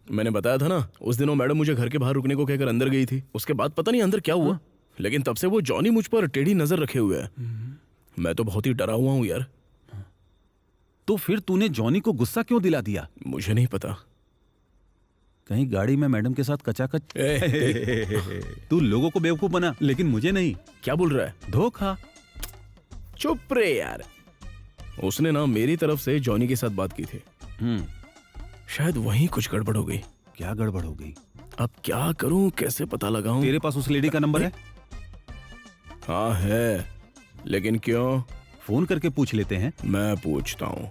मैंने बताया था ना, उस दिन वो मैडम मुझे घर के बाहर रुकने को कहकर अंदर गई थी। उसके बाद पता नहीं अंदर क्या हुआ, लेकिन तब से वो जॉनी मुझ पर टेढ़ी नजर रखे हुए है। मैं तो बहुत ही डरा हुआ हूँ यार।
तो फिर तूने जॉनी को गुस्सा क्यों दिला दिया?
मुझे नहीं पता।
कहीं गाड़ी में मैडम के साथ कचाकच। तू लोगों को बेवकूफ बना, लेकिन मुझे नहीं।
क्या बोल रहा है?
धोखा।
चुप रे यार। उसने ना मेरी तरफ से जॉनी के साथ बात की थी। शायद वहीं कुछ गड़बड़ हो गई।
क्या गड़बड़ हो गई?
अब क्या करूं, कैसे पता लगाऊं?
तेरे पास उस लेडी का नंबर है?
हाँ है, लेकिन क्यों?
फोन करके पूछ लेते हैं।
मैं पूछता हूँ।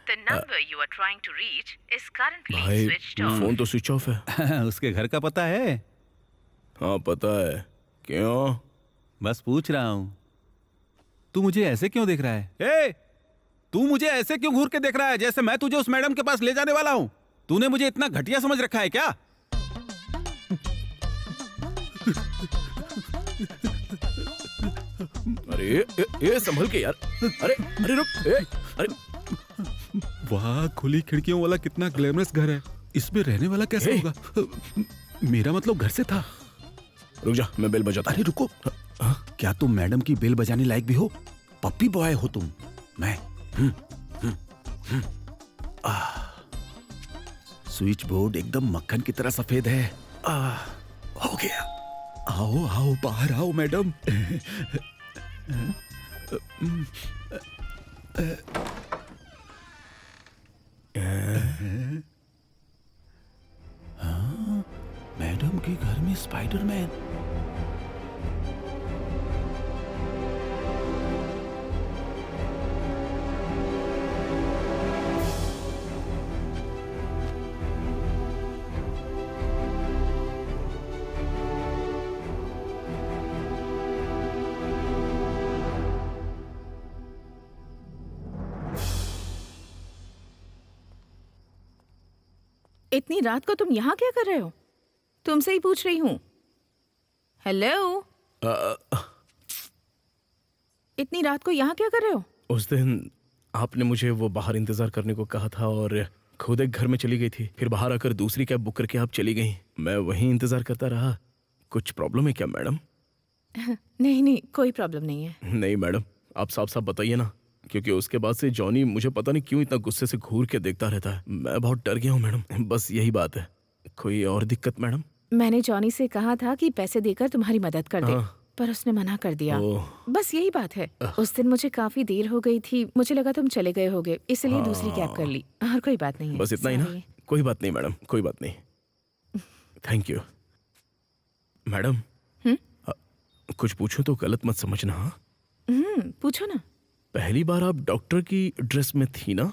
The number you are trying to reach is currently
भाई
switched off.
फोन तो स्विच ऑफ है।
उसके घर का पता है?
हाँ पता है। क्यों?
बस पूछ रहा हूँ। तू मुझे ऐसे क्यों देख रहा है? तू मुझे ऐसे क्यों घूर के देख रहा है, जैसे मैं तुझे उस मैडम के पास ले जाने वाला हूँ? तूने मुझे इतना घटिया समझ रखा है क्या?
अरे ये संभल के यार। अरे रुक। अरे
वाह, खुली खिड़कियों वाला कितना ग्लैमरस घर है। इसमें रहने वाला कैसे होगा? मेरा मतलब घर से था।
रुक जा, मैं बेल बजाता।
अरे रुको। क्या तुम मैडम की बेल बजाने लायक भी हो? पप्पी बॉय हो तुम। मैं स्विच बोर्ड एकदम मक्खन की तरह सफेद है। हो गया। आओ आओ, बाहर आओ मैडम। मैडम के घर में स्पाइडरमैन।
इतनी रात को तुम यहाँ क्या कर रहे हो? तुमसे ही पूछ रही हूँ। हेलो, इतनी रात को यहाँ क्या कर रहे हो?
उस दिन आपने मुझे वो बाहर इंतजार करने को कहा था और खुद एक घर में चली गई थी। फिर बाहर आकर दूसरी कैब बुक करके आप चली गई। मैं वहीं इंतजार करता रहा। कुछ प्रॉब्लम है क्या मैडम?
नहीं, कोई प्रॉब्लम नहीं है।
नहीं मैडम, आप साफ साफ बताइए ना, क्योंकि उसके बाद से जॉनी मुझे पता नहीं क्यों इतना गुस्से से घूर के देखता रहता है। मैं बहुत डर गया हूँ मैडम, बस यही बात है। कोई और दिक्कत मैडम?
मैंने जॉनी से कहा था कि पैसे देकर तुम्हारी मदद कर दे, पर उसने मना कर दिया। बस यही बात है। उस दिन मुझे काफी देर हो गई थी, मुझे लगा तुम चले गए होगे, इसलिए दूसरी कैब कर ली। और कोई बात नहीं है।
बस इतना ही ना? कोई बात नहीं मैडम, कोई बात नहीं। Thank you madam. कुछ पूछो तो गलत मत समझना।
पूछो ना।
पहली बार आप डॉक्टर की ड्रेस में थी ना?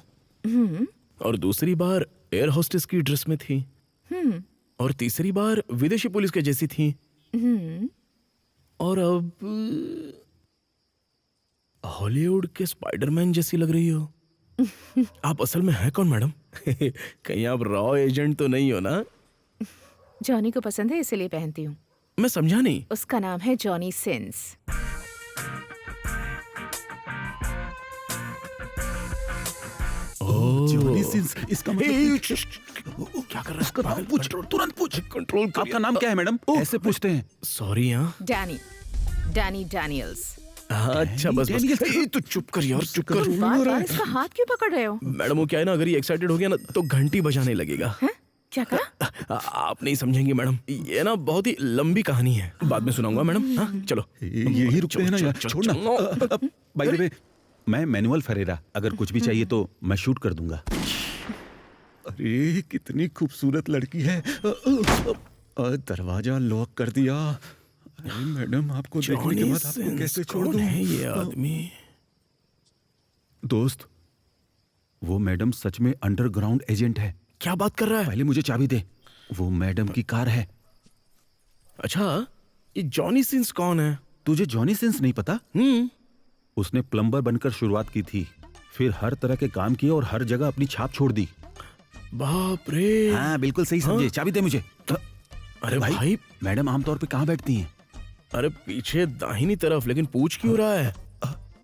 और दूसरी बार एयर होस्टेस की ड्रेस में थी। और तीसरी बार विदेशी पुलिस के जैसी थी। और अब हॉलीवुड के स्पाइडरमैन जैसी लग रही हो। आप असल में है कौन मैडम? कहीं आप रॉ एजेंट तो नहीं हो ना?
जॉनी को पसंद है इसलिए पहनती हूँ।
मैं समझा नहीं।
उसका नाम है जॉनी सिंस।
जॉनी सिंस, इसका मतलब
क्या कर रहा है?
पूछ, तुरंत पूछ।
कंट्रोल कर।
आपका नाम क्या है मैडम? ऐसे पूछते हैं।
सॉरी।
Danny Daniels.
अच्छा बस तू चुप कर यार, चुप कर।
बार-बार इसका हाथ क्यों पकड़ रहे हो?
मैडम वो क्या है ना, अगर ये एक्साइटेड हो गया ना तो घंटी बजाने लगेगा।
क्या कहा?
आप नहीं समझेंगे मैडम, ये ना बहुत ही लंबी कहानी है, बाद में सुनाऊंगा मैडम। हाँ चलो।
यही रुकते हैं ना यार, छोड़ना। बाय द वे, मैं मैनुअल फरेरा, अगर कुछ भी चाहिए तो मैं शूट कर दूंगा। अरे कितनी खूबसूरत लड़की है। दरवाजा लॉक कर दिया। मैडम आपको देखने के बाद आपको कैसे छोड़ दूं?
है ये आदमी?
दोस्त, वो मैडम सच में अंडरग्राउंड एजेंट है।
क्या बात कर रहा है?
पहले मुझे चाबी दे। वो मैडम की कार है।
अच्छा, ये जॉनी सिंस कौन है?
तुझे जॉनी सिंस नहीं पता? उसने प्लम्बर बनकर शुरुआत की थी, फिर हर तरह के काम किए और हर जगह अपनी छाप छोड़ दी।
बाप रे।
हाँ, बिल्कुल सही समझे। चाबी दे मुझे।
अरे भाई,
मैडम आमतौर पे कहाँ बैठती हैं?
अरे पीछे दाहिनी तरफ, लेकिन पूछ क्यों रहा है?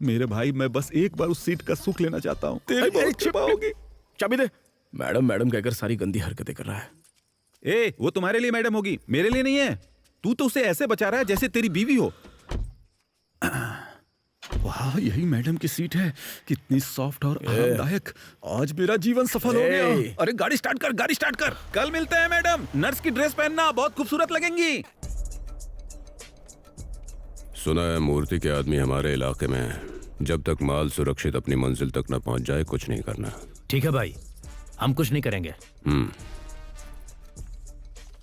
मेरे भाई, मैं बस एक बार उस सीट का सुख लेना चाहता हूँ। तेरी बहुत कृपा होगी।
चाबी दे। मैडम मैडम कहकर सारी गंदी हरकतें कर रहा है।
ए, वो तुम्हारे लिए मैडम होगी, मेरे लिए नहीं है। तू तो उसे ऐसे बचा रहा है जैसे तेरी बीवी हो। वाह, यही मैडम की सीट है। कितनी सॉफ्ट और आरामदायक। आज मेरा जीवन सफल हो गया। अरे गाड़ी स्टार्ट कर, गाड़ी स्टार्ट कर। कल मिलते हैं मैडम। नर्स की ड्रेस पहनना, बहुत खूबसूरत लगेंगी।
सुना है मूर्ति के आदमी हमारे इलाके में है। जब तक माल सुरक्षित अपनी मंजिल तक न पहुंच जाए, कुछ नहीं करना।
ठीक है भाई, हम कुछ नहीं करेंगे।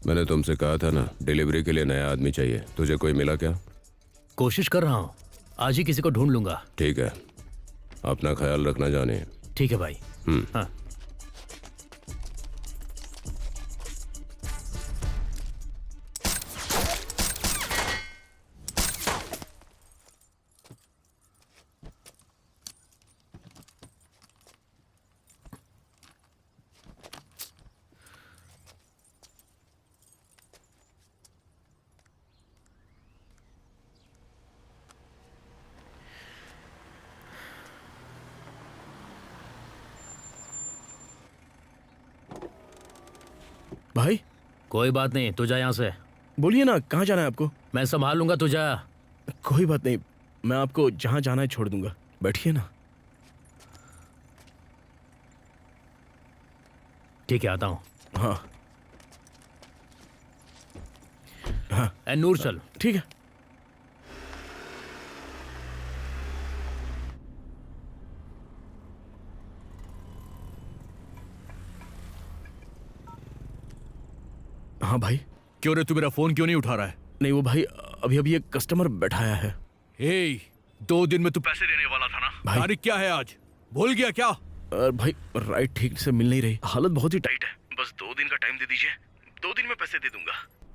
मैंने तुमसे कहा था ना, डिलीवरी के लिए नया आदमी चाहिए। तुझे कोई मिला क्या?
कोशिश कर रहा हूँ, आज ही किसी को ढूंढ लूंगा।
ठीक है, अपना ख्याल रखना जाने।
ठीक है भाई। हाँ।
भाई,
कोई बात नहीं, तू जा यहाँ से।
बोलिए ना, कहाँ जाना है आपको?
मैं संभाल लूंगा, तू जा।
कोई बात नहीं, मैं आपको जहाँ जाना है छोड़ दूंगा। बैठिए ना।
ठीक है, आता हूँ।
हाँ
हाँ। ए नूर, चल।
ठीक है। हाँ भाई।
क्यों रे, तू मेरा फोन क्यों नहीं उठा रहा है?
नहीं वो भाई, अभी अभी एक कस्टमर बैठाया है।
2 दिन में तू पैसे देने वाला था ना? तारीख क्या है आज? भूल गया क्या?
भाई राइट ठीक से मिल नहीं रही, हालत बहुत ही टाइट है। बस 2 दिन का टाइम दे दीजिए, 2 दिन में पैसे दे दूंगा।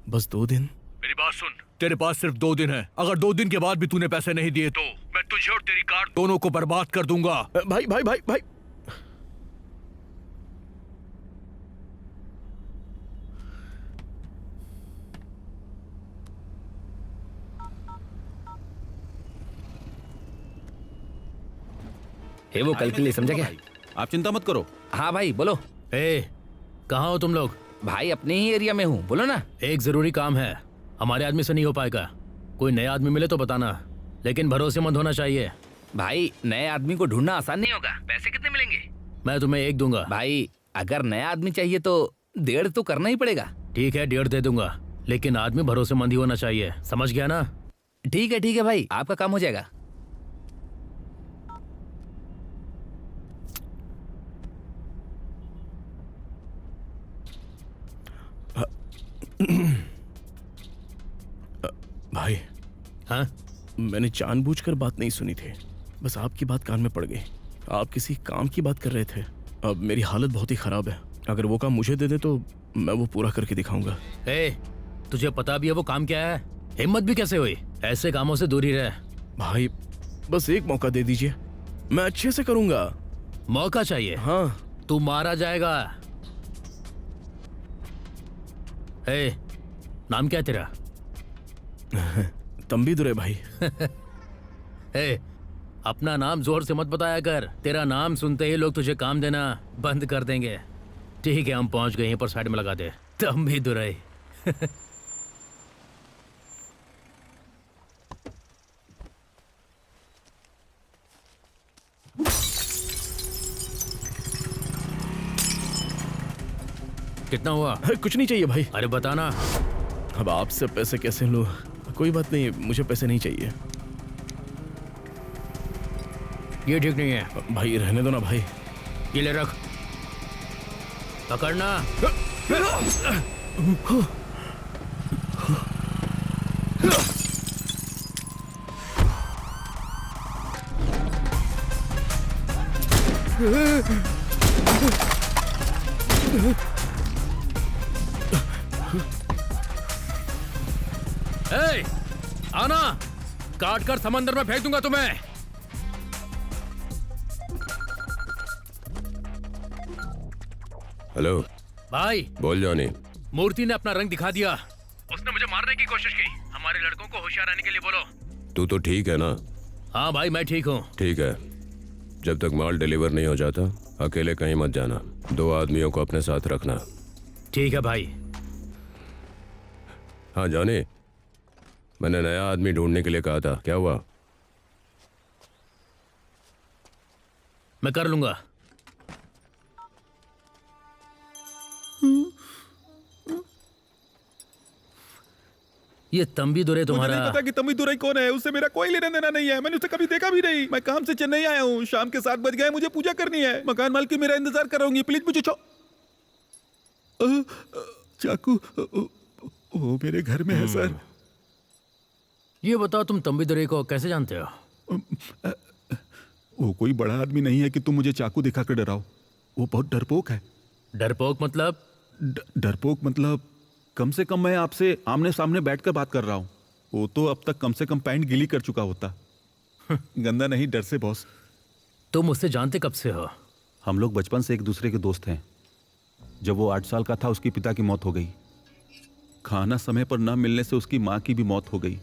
बस 2 दिन।
मेरी बात सुन, तेरे पास सिर्फ 2 दिन है। अगर 2 दिन के बाद भी तूने पैसे नहीं दिए तो मैं तुझे और तेरी कार दोनों को बर्बाद कर दूंगा।
भाई भाई भाई भाई,
वो कल के लिए समझा क्या?
आप चिंता मत करो।
हाँ भाई, बोलो।
कहाँ हो तुम लोग?
भाई अपने ही एरिया में हूँ, बोलो ना।
एक जरूरी काम है, हमारे आदमी से नहीं हो पाएगा। कोई नया आदमी मिले तो बताना, लेकिन भरोसेमंद होना चाहिए।
भाई नए आदमी को ढूंढना आसान नहीं होगा। पैसे कितने मिलेंगे?
मैं तुम्हें 1 दूंगा।
भाई अगर नया आदमी चाहिए तो 1.5 तो करना ही पड़ेगा।
ठीक है, 1.5 दे दूंगा, लेकिन आदमी भरोसेमंद ही होना चाहिए। समझ गया ना?
ठीक है भाई, आपका काम हो जाएगा।
भाई।
हाँ?
मैंने जानबूझकर बात नहीं सुनी थी, बस आपकी बात कान में पड़ गई। आप किसी काम की बात कर रहे थे। अब मेरी हालत बहुत ही खराब है, अगर वो काम मुझे दे दे तो मैं वो पूरा करके दिखाऊंगा।
तुझे पता भी है वो काम क्या है? हिम्मत भी कैसे हुई? ऐसे कामों से दूरी रह।
भाई बस एक मौका दे दीजिए, मैं अच्छे से करूंगा।
मौका चाहिए?
हाँ।
तू मारा जाएगा। नाम क्या है तेरा?
तंबी दुरे भाई।
अपना नाम जोर से मत बताया कर, तेरा नाम सुनते ही लोग तुझे काम देना बंद कर देंगे। ठीक है, हम पहुंच गए, यहीं पर साइड में लगा दे। तंबी दुरे। कितना हुआ?
कुछ नहीं चाहिए भाई।
अरे बताना।
अब आपसे पैसे कैसे लूं? कोई बात नहीं, मुझे पैसे नहीं चाहिए।
ये ठीक नहीं है
भाई, रहने दो ना भाई।
ये ले रख, पकड़ना। ए, आना, काट कर समंदर में फेंक दूंगा तुम्हें।
हेलो
भाई,
बोल जॉनी।
मूर्ति ने अपना रंग दिखा दिया। उसने मुझे मारने की कोशिश की। हमारे लड़कों को होशियार रहने के लिए बोलो।
तू तो ठीक है ना?
हाँ भाई, मैं ठीक हूँ।
ठीक है, जब तक माल डिलीवर नहीं हो जाता अकेले कहीं मत जाना। 2 आदमियों को अपने साथ रखना।
ठीक है भाई।
हाँ जॉनी, मैंने नया आदमी ढूंढने के लिए कहा था, क्या हुआ?
मैं कर लूंगा। ये तंबी दुरे तुम्हारा?
मुझे नहीं पता कि तंबी दुरे कौन है। उससे मेरा कोई लेना देना नहीं है। मैंने उसे कभी देखा भी नहीं। मैं काम से चेन्नई आया हूँ। शाम के 7 बज गए, मुझे पूजा करनी है। मकान मालकिन मेरा इंतजार कर रही है। प्लीज मुझे चाकू वो मेरे घर में है सर।
ये बताओ, तुम तंबी दुरे को कैसे जानते हो?
वो कोई बड़ा आदमी नहीं है कि तुम मुझे चाकू दिखा कर डराओ। वो बहुत डरपोक है।
डरपोक मतलब?
डरपोक मतलब कम से कम मैं आपसे आमने सामने बैठकर बात कर रहा हूँ। वो तो अब तक कम से कम पैंट गीली कर चुका होता। गंदा नहीं, डर से बॉस।
तुम उससे जानते कब से हो?
हम लोग बचपन से एक दूसरे के दोस्त हैं। जब वो 8 साल का था उसके पिता की मौत हो गई। खाना समय पर न मिलने से उसकी माँ की भी मौत हो गई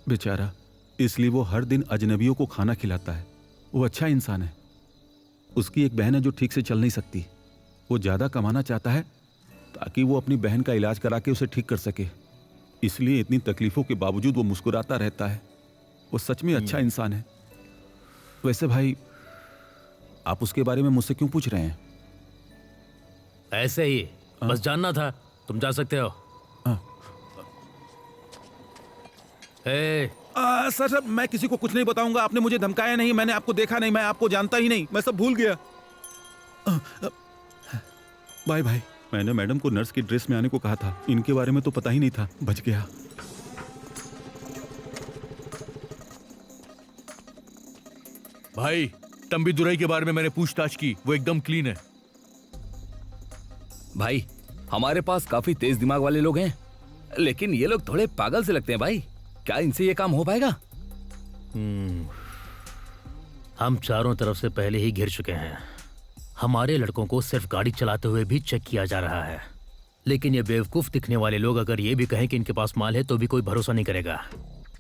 बेचारा। इसलिए वो हर दिन अजनबियों को खाना खिलाता है। वो अच्छा इंसान है। उसकी एक बहन है जो ठीक से चल नहीं सकती। वो ज़्यादा कमाना चाहता है ताकि वो अपनी बहन का इलाज करा के उसे ठीक कर सके। इसलिए इतनी तकलीफों के बावजूद वो मुस्कुराता रहता है। वो सच में अच्छा इंसान है। वैसे भाई, आप उसके बारे में मुझसे क्यों पूछ रहे हैं?
ऐसे ही, बस जानना था। तुम जा सकते हो।
सर, मैं किसी को कुछ नहीं बताऊंगा। आपने मुझे धमकाया नहीं, मैंने आपको देखा नहीं, मैं आपको जानता ही नहीं, मैं सब भूल गया। Bye bye. मैंने मैडम को नर्स की ड्रेस में आने को कहा था। इनके बारे में तो पता ही नहीं था। बच गया।
भाई, तंबी दुराई के बारे में मैंने पूछताछ की। वो एकदम क्लीन है।
भाई, हमारे पास काफी तेज दिमाग वाले लोग हैं, लेकिन ये लोग थोड़े पागल से लगते हैं। भाई, क्या इनसे ये काम हो पाएगा?
हम चारों तरफ से पहले ही घिर चुके हैं। हमारे लड़कों को सिर्फ गाड़ी चलाते हुए भी चेक किया जा रहा है। लेकिन ये बेवकूफ दिखने वाले लोग अगर ये भी कहें कि इनके पास माल है तो भी कोई भरोसा नहीं करेगा।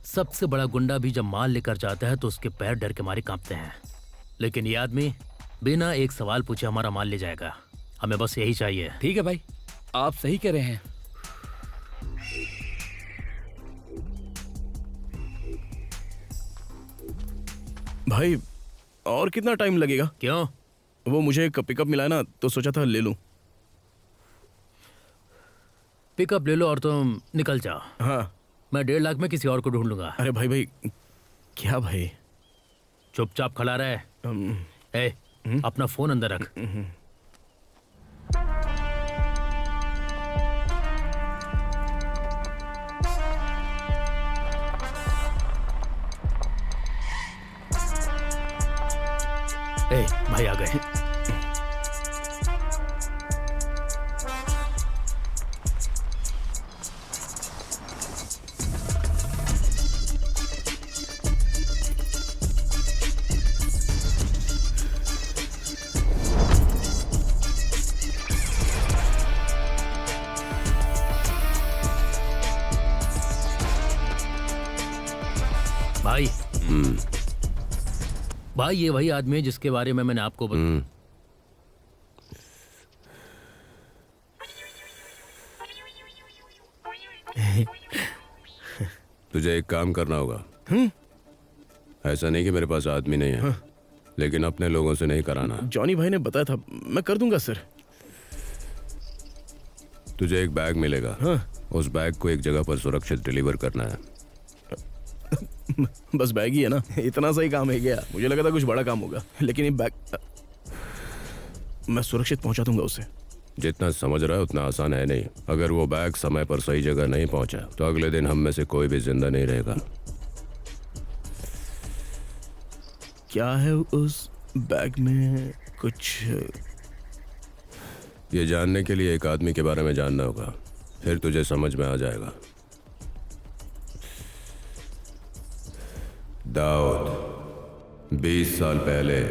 सबसे बड़ा गुंडा भी जब माल लेकर जाता है तो उसके पैर डर के मारे कांपते हैं। लेकिन ये आदमी बिना एक सवाल पूछे हमारा माल ले जाएगा। हमें बस यही चाहिए।
ठीक है भाई, आप सही कह रहे हैं।
भाई, और कितना टाइम लगेगा?
क्यों?
वो मुझे एक पिकअप मिला ना, तो सोचा था ले लूं।
पिकअप ले लो और तुम निकल जाओ।
हाँ,
मैं 1.5 लाख में किसी और को ढूंढ लूंगा।
अरे भाई भाई, क्या भाई?
चुपचाप खड़ा रहे। अपना फोन अंदर रख। भाई आ गए। भाई, भाई ये वही आदमी है जिसके बारे में मैंने आपको
तुझे एक काम करना होगा। ऐसा नहीं कि मेरे पास आदमी नहीं है, लेकिन अपने लोगों से नहीं कराना।
जॉनी भाई ने बताया था, मैं कर दूंगा सर।
तुझे एक बैग मिलेगा। उस बैग को एक जगह पर सुरक्षित डिलीवर करना है।
बस बैग ही है ना, इतना सही काम है क्या? मुझे लगा था कुछ बड़ा काम होगा, लेकिन ये बैग मैं सुरक्षित पहुंचा दूंगा उसे।
जितना समझ रहा है उतना आसान है नहीं। अगर वो बैग समय पर सही जगह नहीं पहुंचा तो अगले दिन हम में से कोई भी जिंदा नहीं रहेगा।
क्या है उस बैग में? कुछ
ये जानने के लिए एक आदमी के बारे में जानना होगा, फिर तुझे समझ में आ जाएगा। दाऊद 20 साल पहले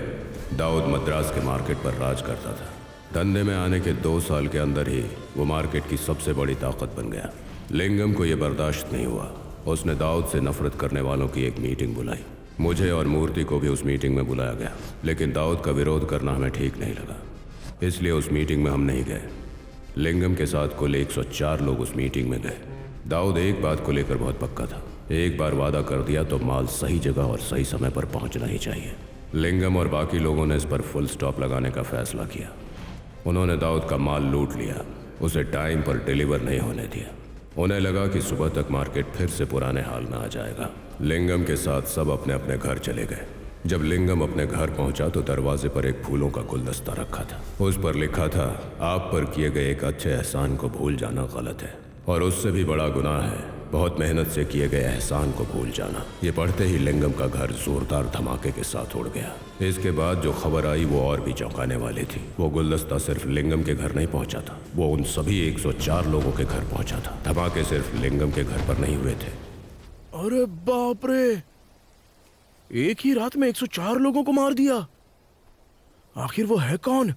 दाऊद मद्रास के मार्केट पर राज करता था। धंधे में आने के 2 साल के अंदर ही वो मार्केट की सबसे बड़ी ताकत बन गया। लिंगम को यह बर्दाश्त नहीं हुआ। उसने दाऊद से नफरत करने वालों की एक मीटिंग बुलाई। मुझे और मूर्ति को भी उस मीटिंग में बुलाया गया, लेकिन दाऊद का विरोध करना हमें ठीक नहीं लगा, इसलिए उस मीटिंग में हम नहीं गए। लिंगम के साथ कुल 104 लोग उस मीटिंग में गए। दाऊद एक बात को लेकर बहुत पक्का था, एक बार वादा कर दिया तो माल सही जगह और सही समय पर पहुंचना ही चाहिए। लिंगम और बाकी लोगों ने इस पर फुल स्टॉप लगाने का फैसला किया। उन्होंने दाऊद का माल लूट लिया, उसे टाइम पर डिलीवर नहीं होने दिया। उन्हें लगा कि सुबह तक मार्केट फिर से पुराने हाल में आ जाएगा। लिंगम के साथ सब अपने अपने घर चले गए। जब लिंगम अपने घर पहुंचा तो दरवाजे पर एक फूलों का गुलदस्ता रखा था। उस पर लिखा था, आप पर किए गए एक अच्छे एहसान को भूल जाना गलत है और उससे भी बड़ा गुनाह है बहुत मेहनत से किए गए एहसान को भूल जाना। ये पढ़ते ही लिंगम का घर जोरदार धमाके के साथ उड़ गया। इसके बाद जो खबर आई वो और भी चौंकाने वाली थी। वो गुलदस्ता सिर्फ लिंगम के घर नहीं पहुंचा था, वो उन सभी 104 लोगों के घर पहुंचा था। धमाके सिर्फ लिंगम के घर पर नहीं हुए थे।
अरे बाप रे, एक ही रात में 104 लोगों को मार दिया। आखिर वो है कौन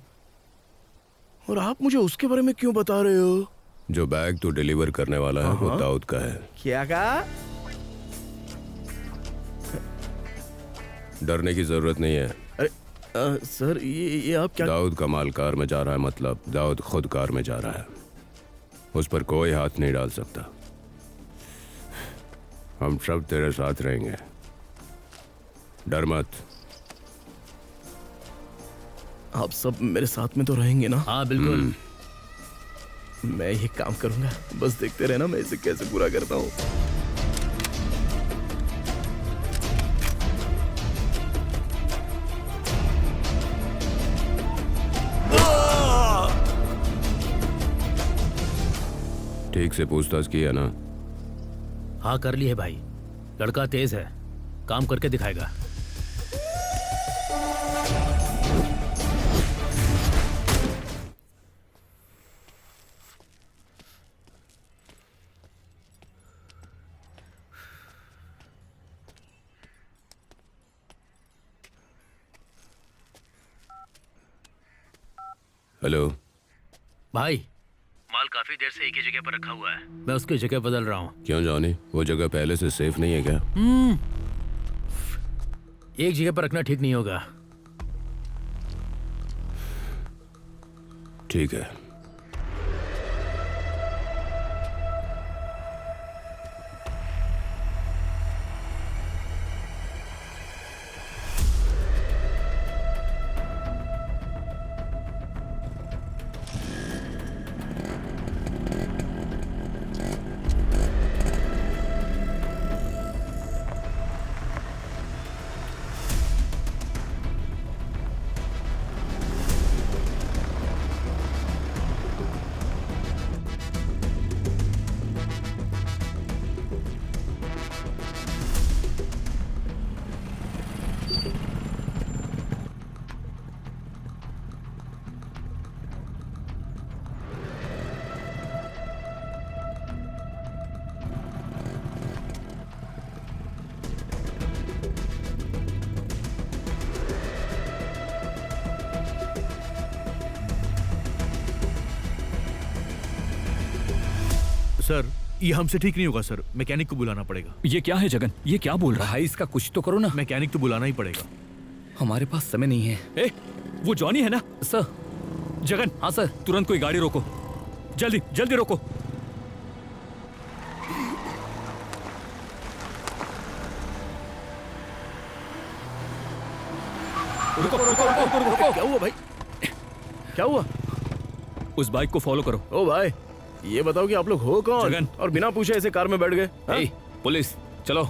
और आप मुझे उसके बारे में क्यों बता रहे हो?
जो बैग तो डिलीवर करने वाला है वो दाऊद का है।
क्या कहा?
डरने की जरूरत नहीं है।
अरे सर ये आप क्या?
दाऊद का माल कार में जा रहा है, मतलब दाऊद खुद कार में जा रहा है। उस पर कोई हाथ नहीं डाल सकता। हम सब तेरे साथ रहेंगे, डर मत।
आप सब मेरे साथ में तो रहेंगे ना?
हाँ बिल्कुल।
मैं ये काम करूंगा, बस देखते रहना मैं इसे कैसे पूरा करता हूँ।
ठीक से पूछताछ किया ना?
हाँ कर ली है भाई, लड़का तेज है, काम करके दिखाएगा।
हेलो
भाई, माल काफी देर से एक ही जगह पर रखा हुआ है, मैं उसकी जगह बदल रहा हूँ।
क्यों जॉनी, वो जगह पहले से सेफ नहीं है क्या?
एक जगह पर रखना ठीक नहीं होगा।
ठीक है।
सर ये हमसे ठीक नहीं होगा सर, मैकेनिक को बुलाना पड़ेगा।
ये क्या है जगन, ये क्या बोल रहा है?
भाई इसका कुछ तो करो ना।
मैकेनिक तो बुलाना ही पड़ेगा।
हमारे पास समय नहीं है।
ए, वो जॉनी है ना?
सर।
जगन।
हाँ सर।
तुरंत कोई गाड़ी रोको, जल्दी जल्दी रोको।
रुको रुको रुको रुको। क्या हुआ भाई, क्या हुआ?
उस बाइक को फॉलो करो।
ओ भाई, ये बताओ कि आप लोग हो कौन?
जगन।
और बिना पूछे ऐसे कार में बैठ गए?
ए, पुलिस चलो।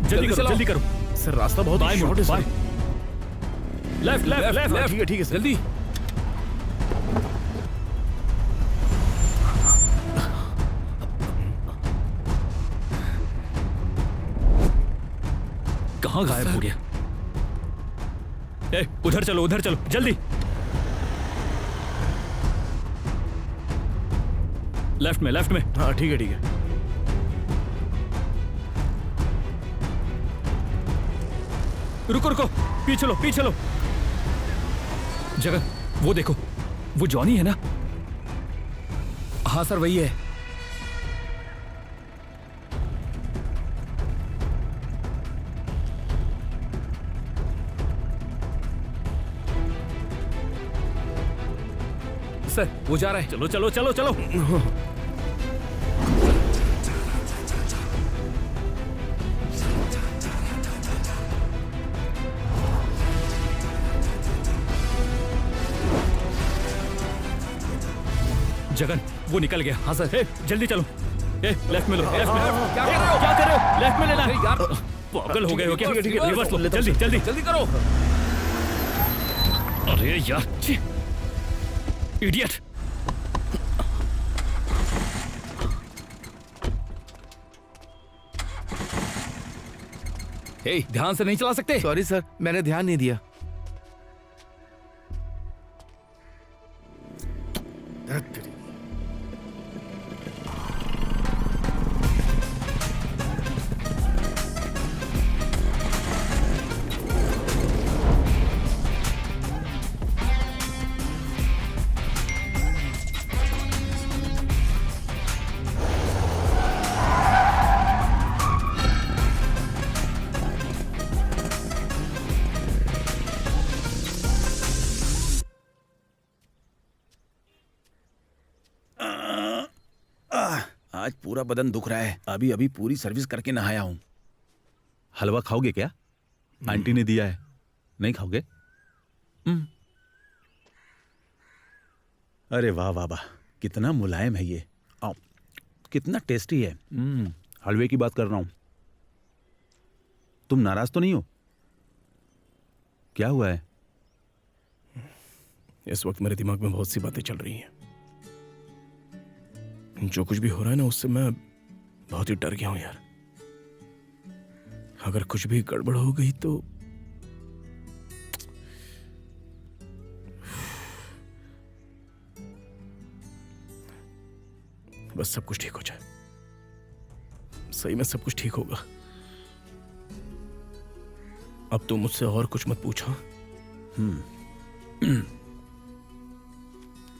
जल्दी करो, जल्दी करो।
सर रास्ता बहुत शॉर्ट है सर।
Left left left.
ठीक है सर।
जल्दी।
कहाँ गायब हो गया? ए, उधर चलो जल्दी। लेफ्ट में।
हाँ ठीक है।
रुको, पीछे लो। जगन, वो देखो, वो जॉनी है ना?
हाँ सर, वही है। सर, वो जा रहा है।
चलो। जगन, वो निकल गया।
हाँ सर।
जल्दी चलो। लेफ्ट में लो।
क्या कर रहे हो?
लेफ्ट में लेना।
यार,
पागल हो गए हो क्या?
ठीक है,
रिवर्स लो। जल्दी
करो।
अरे यार, इडियट।
ध्यान से नहीं चला सकते?
सॉरी सर, मैंने ध्यान नहीं दिया।
आज पूरा बदन दुख रहा है। अभी पूरी सर्विस करके नहाया हूं। हलवा खाओगे क्या? आंटी ने दिया है। नहीं खाओगे? अरे वाह, कितना मुलायम है ये। आओ, कितना टेस्टी है। हलवे की बात कर रहा हूं। तुम नाराज तो नहीं हो? क्या हुआ है?
इस वक्त मेरे दिमाग में बहुत सी बातें चल रही हैं। जो कुछ भी हो रहा है ना, उससे मैं बहुत ही डर गया हूं यार। अगर कुछ भी गड़बड़ हो गई तो बस सब कुछ ठीक हो जाए। सही में सब कुछ ठीक होगा। अब तो मुझसे और कुछ मत पूछो।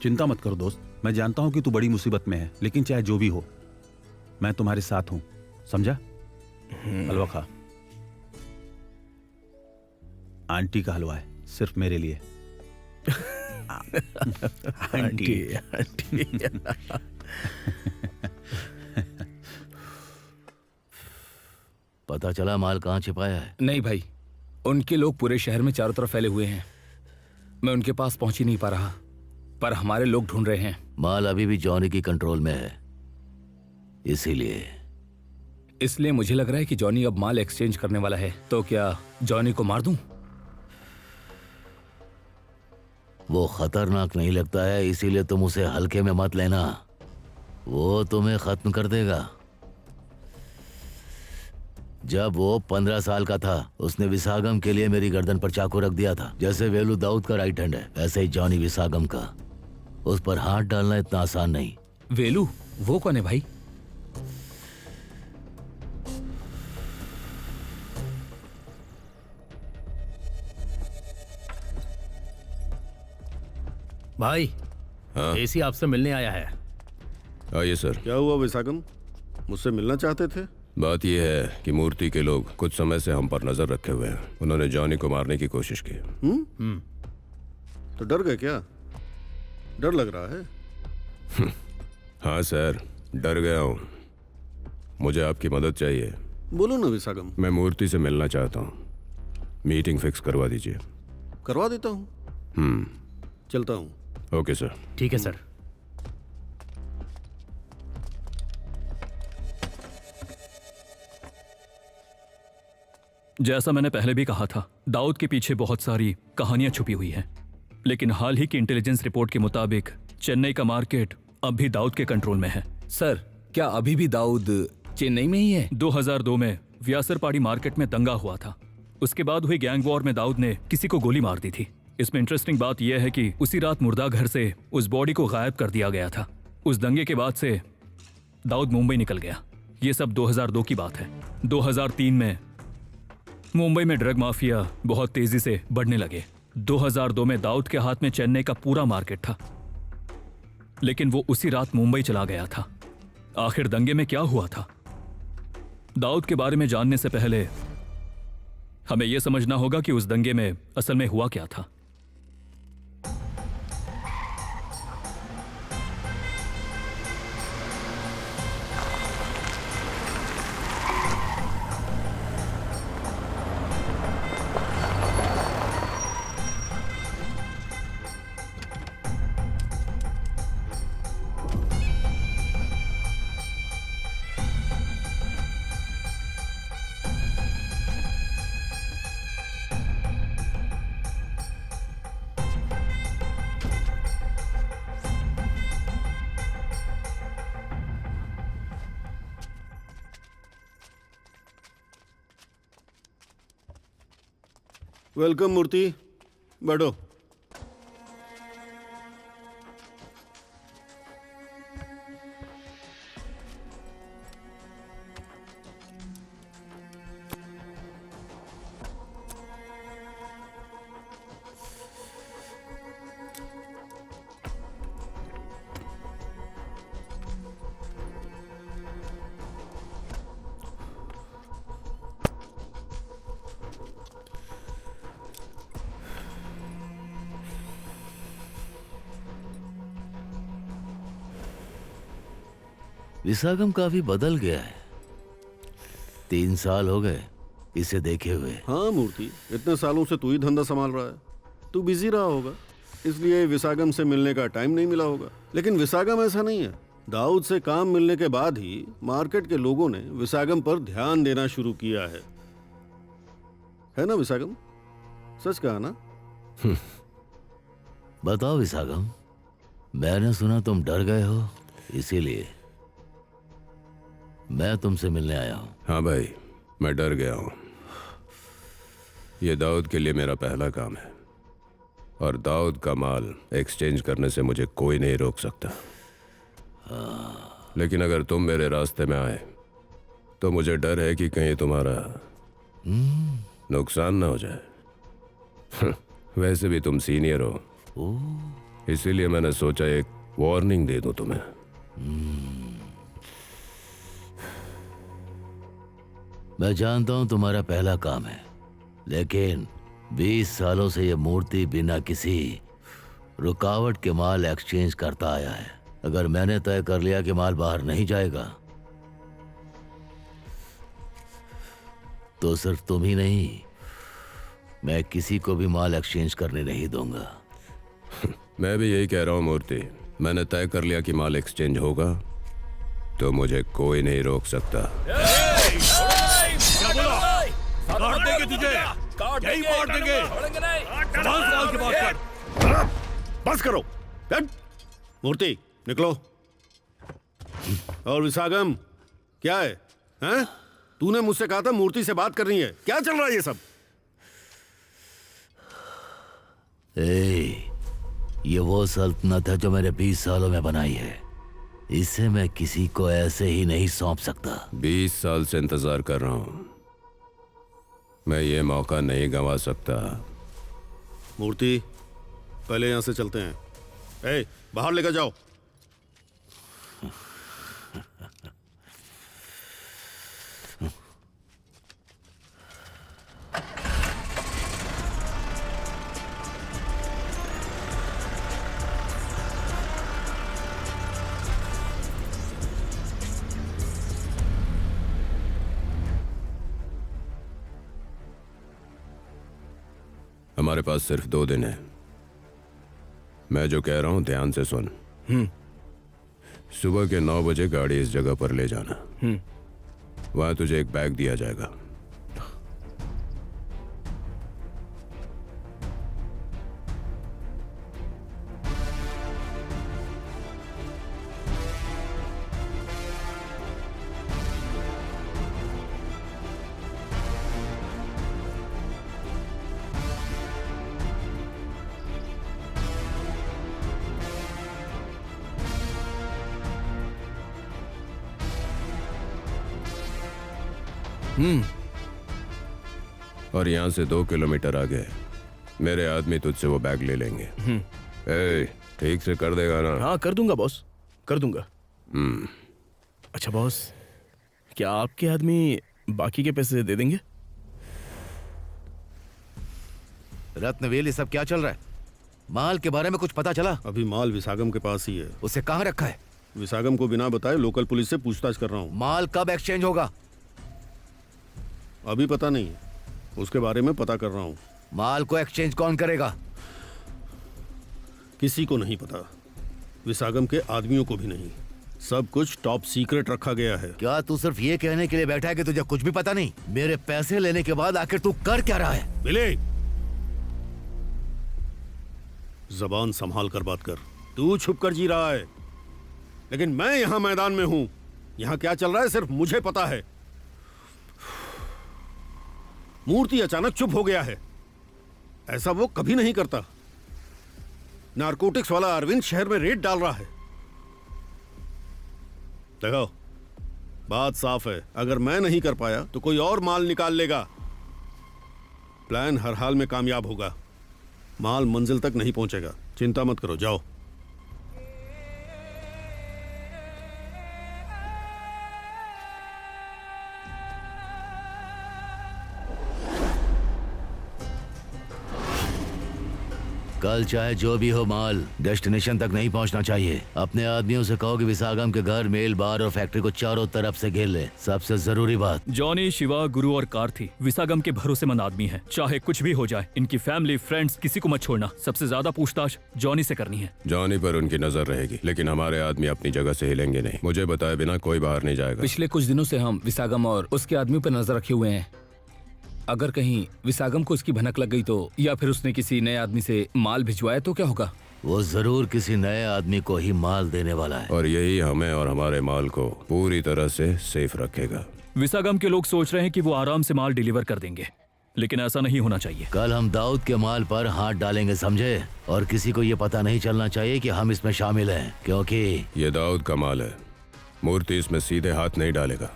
चिंता मत करो दोस्त, मैं जानता हूं कि तू बड़ी मुसीबत में है, लेकिन चाहे जो भी हो मैं तुम्हारे साथ हूं, समझा? हलवा खा। आंटी का हलवा है, सिर्फ मेरे लिए।
आंटी।
पता चला माल कहाँ छिपाया है?
नहीं भाई, उनके लोग पूरे शहर में चारों तरफ फैले हुए हैं। मैं उनके पास पहुंच ही नहीं पा रहा, पर हमारे लोग ढूंढ रहे हैं।
माल अभी भी जॉनी की कंट्रोल में है,
इसलिए मुझे लग रहा है कि जॉनी अब माल एक्सचेंज करने वाला है। तो क्या जॉनी को मार दूं?
वो खतरनाक नहीं लगता है, इसीलिए तुम उसे हल्के में मत लेना। वो तुम्हें खत्म कर देगा। जब वो 15 साल का था, उसने विसागम के लिए मेरी गर्दन पर चाकू रख दिया था। जैसे वेलू दाऊद का राइट हैंड है, ऐसे ही जॉनी विसागम का। उस पर हाथ डालना इतना आसान नहीं।
वेलू? वो कौन है भाई?
भाई,
हाँ?
एसी आपसे मिलने आया है।
आइए सर।
क्या हुआ विसागम, मुझसे मिलना चाहते थे?
बात यह है कि मूर्ति के लोग कुछ समय से हम पर नजर रखे हुए हैं। उन्होंने जॉनी को मारने की कोशिश की।
तो डर गए क्या? डर लग रहा है।
हाँ सर, डर गया हूँ। मुझे आपकी मदद चाहिए।
बोलो ना विसागम।
मैं मूर्ति से मिलना चाहता हूँ। मीटिंग फिक्स करवा दीजिए।
करवा देता हूँ। चलता हूँ।
Okay sir.
ठीक है सर।
जैसा मैंने पहले भी कहा था, दाऊद के पीछे बहुत सारी कहानियां छुपी हुई हैं। लेकिन हाल ही की इंटेलिजेंस रिपोर्ट के मुताबिक चेन्नई का मार्केट अब भी दाऊद के कंट्रोल में है।
सर, क्या अभी भी दाऊद चेन्नई में ही है?
2002 में व्यासरपाड़ी मार्केट में दंगा हुआ था। उसके बाद हुई गैंग वॉर में दाऊद ने किसी को गोली मार दी थी। इसमें इंटरेस्टिंग बात यह है कि उसी रात मुर्दा घर से उस बॉडी को गायब कर दिया गया था। उस दंगे के बाद से दाऊद मुंबई निकल गया। ये सब 2002 की बात है। 2003 में मुंबई में ड्रग माफिया बहुत तेजी से बढ़ने लगे। 2002 में दाऊद के हाथ में चेन्नई का पूरा मार्केट था, लेकिन वो उसी रात मुंबई चला गया था। आखिर दंगे में क्या हुआ था? दाऊद के बारे में जानने से पहले हमें यह समझना होगा कि उस दंगे में असल में हुआ क्या था।
वेलकम मूर्ति, बैठो।
विशाखम काफी बदल गया है। 3 साल हो गए इसे देखे हुए।
हाँ मूर्ति, इतने सालों से तू ही धंधा संभाल रहा है। तू बिजी रहा होगा, इसलिए विशाखम से मिलने का टाइम नहीं मिला होगा। लेकिन विशाखम ऐसा नहीं है। दाऊद से काम मिलने के बाद ही मार्केट के लोगों ने विशाखम पर ध्यान देना शुरू किया है ना विशाखम? सच कहा ना?
बताओ विशाखम, मैंने सुना तुम डर गए हो, इसीलिए मैं तुमसे मिलने आया हूं।
हाँ भाई, मैं डर गया हूं। ये दाऊद के लिए मेरा पहला काम है और दाऊद का माल एक्सचेंज करने से मुझे कोई नहीं रोक सकता। लेकिन अगर तुम मेरे रास्ते में आए तो मुझे डर है कि कहीं तुम्हारा नुकसान ना हो जाए। वैसे भी तुम सीनियर हो, इसीलिए मैंने सोचा एक वार्निंग दे दूं तुम्हें।
मैं जानता हूं तुम्हारा पहला काम है, लेकिन 20 सालों से यह मूर्ति बिना किसी रुकावट के माल एक्सचेंज करता आया है। अगर मैंने तय कर लिया कि माल बाहर नहीं जाएगा तो सिर्फ तुम ही नहीं, मैं किसी को भी माल एक्सचेंज करने नहीं दूंगा।
मैं भी यही कह रहा हूं मूर्ति। मैंने तय कर लिया कि माल एक्सचेंज होगा तो मुझे कोई नहीं रोक सकता।
काट देंगे तुझे, यही मार देंगे। सवाल के बात कर।
बस करो। मूर्ति निकलो। और विशाखम, क्या है? हैं? तूने मुझसे कहा था मूर्ति से बात करनी है। क्या चल रहा है ये सब?
ये वो सल्तनत है जो मैंने 20 सालों में बनाई है। इसे मैं किसी को ऐसे ही नहीं सौंप सकता।
20 साल से इंतजार कर रहा हूं। मैं ये मौका नहीं गंवा सकता। मूर्ति, पहले यहां से चलते हैं। बाहर लेकर जाओ। हमारे पास सिर्फ 2 दिन है। मैं जो कह रहा हूं ध्यान से सुन। सुबह के 9 बजे गाड़ी इस जगह पर ले जाना। वहां तुझे एक बैग दिया जाएगा।
और यहाँ से 2 किलोमीटर आगे मेरे आदमी तुझसे वो बैग ले लेंगे। ए, ठीक से कर देगा ना?
हाँ कर दूंगा बॉस, कर दूंगा। अच्छा बॉस, क्या आपके आदमी बाकी के पैसे दे देंगे?
रत्नवेल, ये सब क्या चल रहा है? माल के बारे में कुछ पता चला?
अभी माल विसागम के पास ही है।
उसे कहाँ रखा है?
विसागम को बिना बताए लोकल पुलिस से पूछताछ कर रहा हूँ।
माल कब एक्सचेंज होगा?
अभी पता नहीं, उसके बारे में पता कर रहा हूँ।
माल को एक्सचेंज कौन करेगा?
किसी को नहीं पता, विसागम के आदमियों को भी नहीं। सब कुछ टॉप सीक्रेट रखा गया है।
क्या तू सिर्फ ये कहने के लिए बैठा है कि तुझे कुछ भी पता नहीं? मेरे पैसे लेने के बाद आखिर तू कर क्या रहा है?
बिले, जबान संभाल कर बात कर। तू छुप कर जी रहा है, लेकिन मैं यहां मैदान में हूं। यहां क्या चल रहा है सिर्फ मुझे पता है। मूर्ति अचानक चुप हो गया है, ऐसा वो कभी नहीं करता। नारकोटिक्स वाला अरविंद शहर में रेड डाल रहा है। देखो, बात साफ है, अगर मैं नहीं कर पाया तो कोई और माल निकाल लेगा। प्लान हर हाल में कामयाब होगा। माल मंजिल तक नहीं पहुंचेगा, चिंता मत करो, जाओ।
कल चाहे जो भी हो, माल डेस्टिनेशन तक नहीं पहुंचना चाहिए। अपने आदमियों से कहो कि विसागम के घर, मेल, बार और फैक्ट्री को चारों तरफ से घेर ले। सबसे जरूरी बात,
जॉनी, शिवा, गुरु और कार्थी विसागम के भरोसेमंद आदमी हैं। चाहे कुछ भी हो जाए, इनकी फैमिली, फ्रेंड्स, किसी को मत छोड़ना। सबसे ज्यादा पूछताछ जॉनी से करनी है।
जॉनी पर उनकी नजर रहेगी, लेकिन हमारे आदमी अपनी जगह से हिलेंगे नहीं। मुझे बताए बिना कोई बाहर नहीं जाएगा।
पिछले कुछ दिनों से हम विसागम और उसके आदमियों पर नजर रखे हुए हैं। अगर कहीं विसागम को इसकी भनक लग गई तो, या फिर उसने किसी नए आदमी से माल भिजवाया तो क्या होगा?
वो जरूर किसी नए आदमी को ही माल देने वाला है,
और यही हमें और हमारे माल को पूरी तरह से सेफ रखेगा।
विसागम के लोग सोच रहे हैं कि वो आराम से माल डिलीवर कर देंगे, लेकिन ऐसा नहीं होना चाहिए।
कल हम दाऊद के माल पर हाथ डालेंगे, समझे? और किसी को ये पता नहीं चलना चाहिए कि हम इसमें शामिल हैं, क्योंकि
ये दाऊद का माल है। मूर्ति इसमें सीधे हाथ नहीं डालेगा।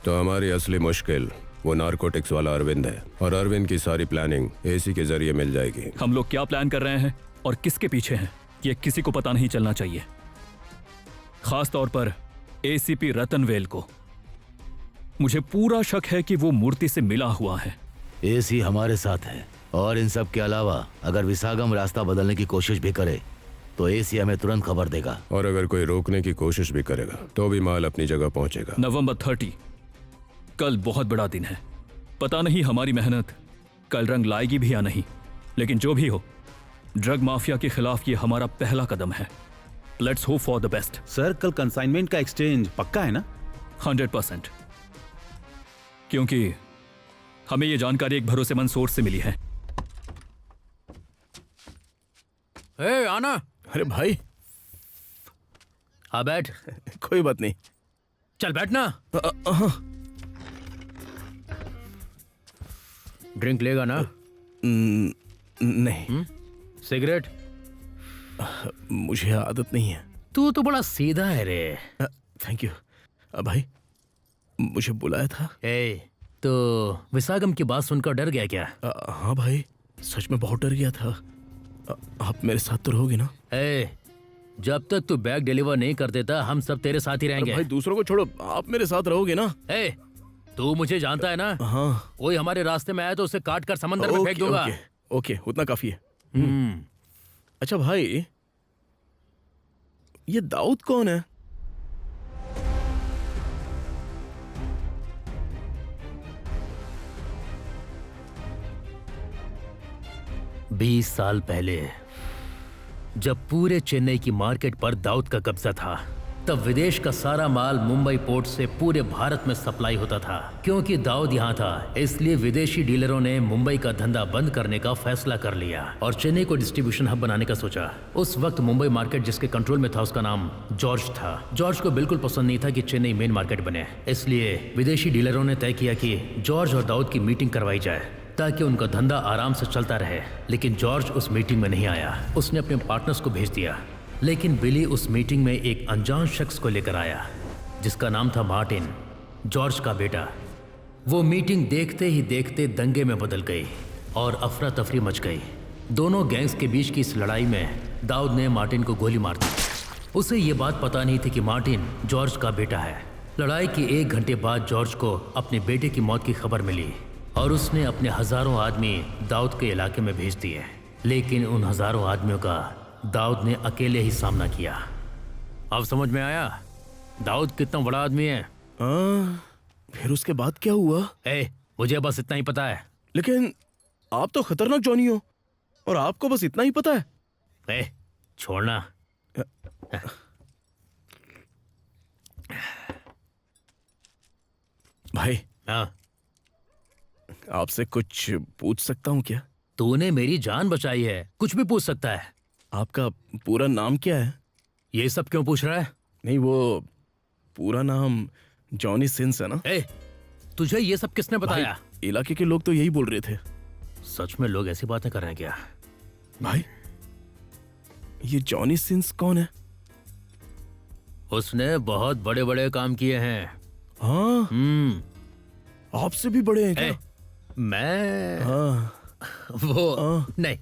तो हमारी असली मुश्किल वो नारकोटिक्स वाला अरविंद है, और अरविंद की सारी प्लानिंग एसी के जरिए मिल जाएगी।
हम लोग क्या प्लान कर रहे हैं और किसके पीछे हैं, ये किसी को पता नहीं चलना चाहिए, खास तौर पर एसीपी रतनवेल को। मुझे पूरा शक है कि वो मूर्ति से मिला हुआ है।
एसी हमारे साथ है, और इन सब के अलावा अगर विसागम रास्ता बदलने की कोशिश भी करे तो एसी हमें तुरंत खबर देगा,
और अगर कोई रोकने की कोशिश भी करेगा तो भी माल अपनी जगह पहुंचेगा।
नवंबर 30, कल बहुत बड़ा दिन है। पता नहीं हमारी मेहनत कल रंग लाएगी भी या नहीं, लेकिन जो भी हो, ड्रग माफिया के खिलाफ ये हमारा पहला कदम है। Let's hope for the best.
Sir, कल कंसाइनमेंट का एक्सचेंज पक्का है ना?
100%, क्योंकि हमें ये जानकारी एक भरोसेमंद सोर्स से मिली है।
ए, आना।
अरे भाई,
हाँ बैठ।
कोई बात नहीं,
चल बैठना। ड्रिंक लेगा ना?
नहीं।
सिगरेट?
मुझे आदत नहीं है।
तू तो बड़ा सीधा है रे।
Thank you. भाई, मुझे बुलाया था।
तो विसागम की बात सुनकर डर गया क्या?
हाँ भाई, सच में बहुत डर गया था। आप मेरे साथ तो रहोगे ना?
जब तक तू बैग डिलीवर नहीं कर देता, हम सब तेरे साथ ही रहेंगे।
भाई दूसरों को छोड़ो, आप मेरे साथ रहोगे ना?
तू मुझे जानता है ना?
हाँ।
कोई हमारे रास्ते में आया तो उसे काट कर समंदर में फेंक दूंगा।
ओके, उतना काफी है। अच्छा भाई, ये दाऊद कौन है?
बीस साल पहले जब पूरे चेन्नई की मार्केट पर दाऊद का कब्जा था, तब विदेश का सारा माल मुंबई पोर्ट से पूरे भारत में सप्लाई होता था। क्योंकि दाऊद यहाँ था, इसलिए विदेशी डीलरों ने मुंबई का धंधा बंद करने का फैसला कर लिया और चेन्नई को डिस्ट्रीब्यूशन हब बनाने का सोचा। उस वक्त मुंबई मार्केट जिसके कंट्रोल में था, उसका नाम जॉर्ज था। जॉर्ज को बिल्कुल पसंद नहीं था कि चेन्नई मेन मार्केट बने, इसलिए विदेशी डीलरों ने तय किया कि जॉर्ज और दाऊद की मीटिंग करवाई जाए ताकि उनका धंधा आराम से चलता रहे। लेकिन जॉर्ज उस मीटिंग में नहीं आया। उसने अपने पार्टनर्स को भेज दिया, लेकिन बिली उस मीटिंग में एक अनजान शख्स को लेकर आया जिसका नाम था मार्टिन, जॉर्ज का बेटा। वो मीटिंग देखते ही देखते दंगे में बदल गई और अफरा तफरी मच गई। दोनों गैंग्स के बीच की इस लड़ाई में दाऊद ने मार्टिन को गोली मार दी। उसे ये बात पता नहीं थी कि मार्टिन जॉर्ज का बेटा है। लड़ाई के 1 घंटे बाद जॉर्ज को अपने बेटे की मौत की खबर मिली और उसने अपने हजारों आदमी दाऊद के इलाके में भेज दिए, लेकिन उन हजारों आदमियों का दाऊद ने अकेले ही सामना किया। अब समझ में आया दाऊद कितना बड़ा आदमी है।
फिर उसके बाद क्या हुआ?
मुझे बस इतना ही पता है।
लेकिन आप तो खतरनाक जॉनी हो और आपको बस इतना ही पता है।
छोड़ना।
भाई आपसे कुछ पूछ सकता हूँ क्या?
तूने मेरी जान बचाई है, कुछ भी पूछ सकता है।
आपका पूरा नाम क्या है?
ये सब क्यों पूछ रहा है?
नहीं, वो पूरा नाम जॉनी सिंस है ना?
तुझे ये सब किसने बताया?
इलाके के लोग तो यही बोल रहे थे।
सच में लोग ऐसी बातें कर रहे हैं क्या?
भाई ये जॉनी सिंस कौन है?
उसने बहुत बड़े बड़े काम किए हैं।
हाँ? आपसे भी बड़े हैं क्या?
मैं वो नहीं।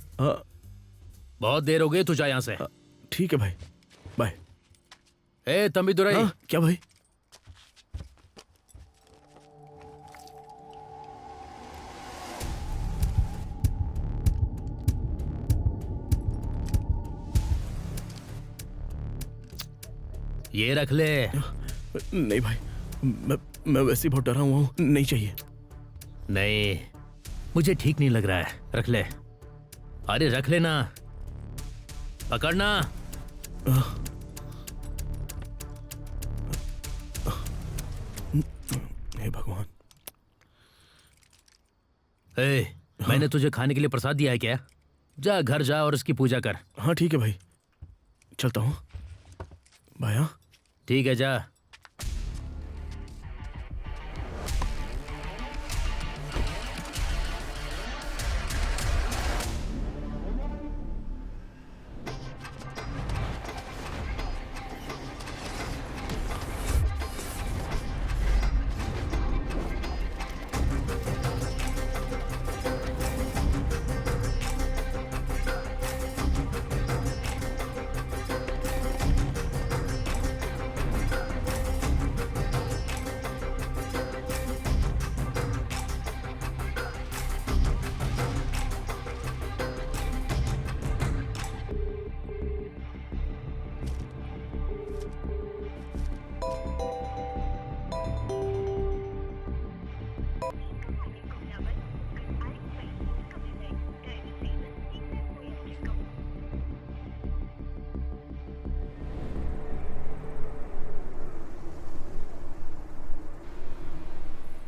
बहुत देर हो गई, तू जा यहाँ से।
ठीक है भाई, बाय।
तंबी दुराई।
क्या भाई?
ये रख ले।
नहीं भाई, मैं वैसे ही बहुत डरा हुआ हूँ, नहीं चाहिए।
नहीं, मुझे ठीक नहीं लग रहा है, रख ले। अरे रख लेना, पकड़ना।
हे भगवान।
मैंने तुझे खाने के लिए प्रसाद दिया है क्या? जा घर जा और उसकी पूजा कर।
हाँ ठीक है भाई, चलता हूँ। भाई
ठीक है, जा।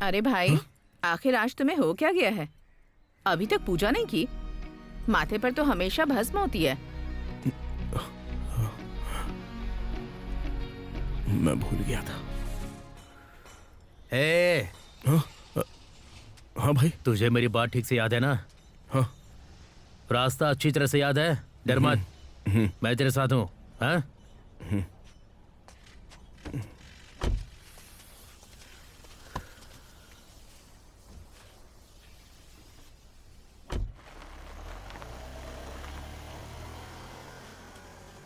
अरे भाई, आखिर आज तुम्हें हो क्या गया है? अभी तक पूजा नहीं की? माथे पर तो हमेशा भस्म होती है।
मैं भूल गया था। हाँ भाई,
तुझे मेरी बात ठीक से याद है ना?
हाँ।
रास्ता अच्छी तरह से याद है? डर मत, मैं तेरे साथ हूँ। हाँ?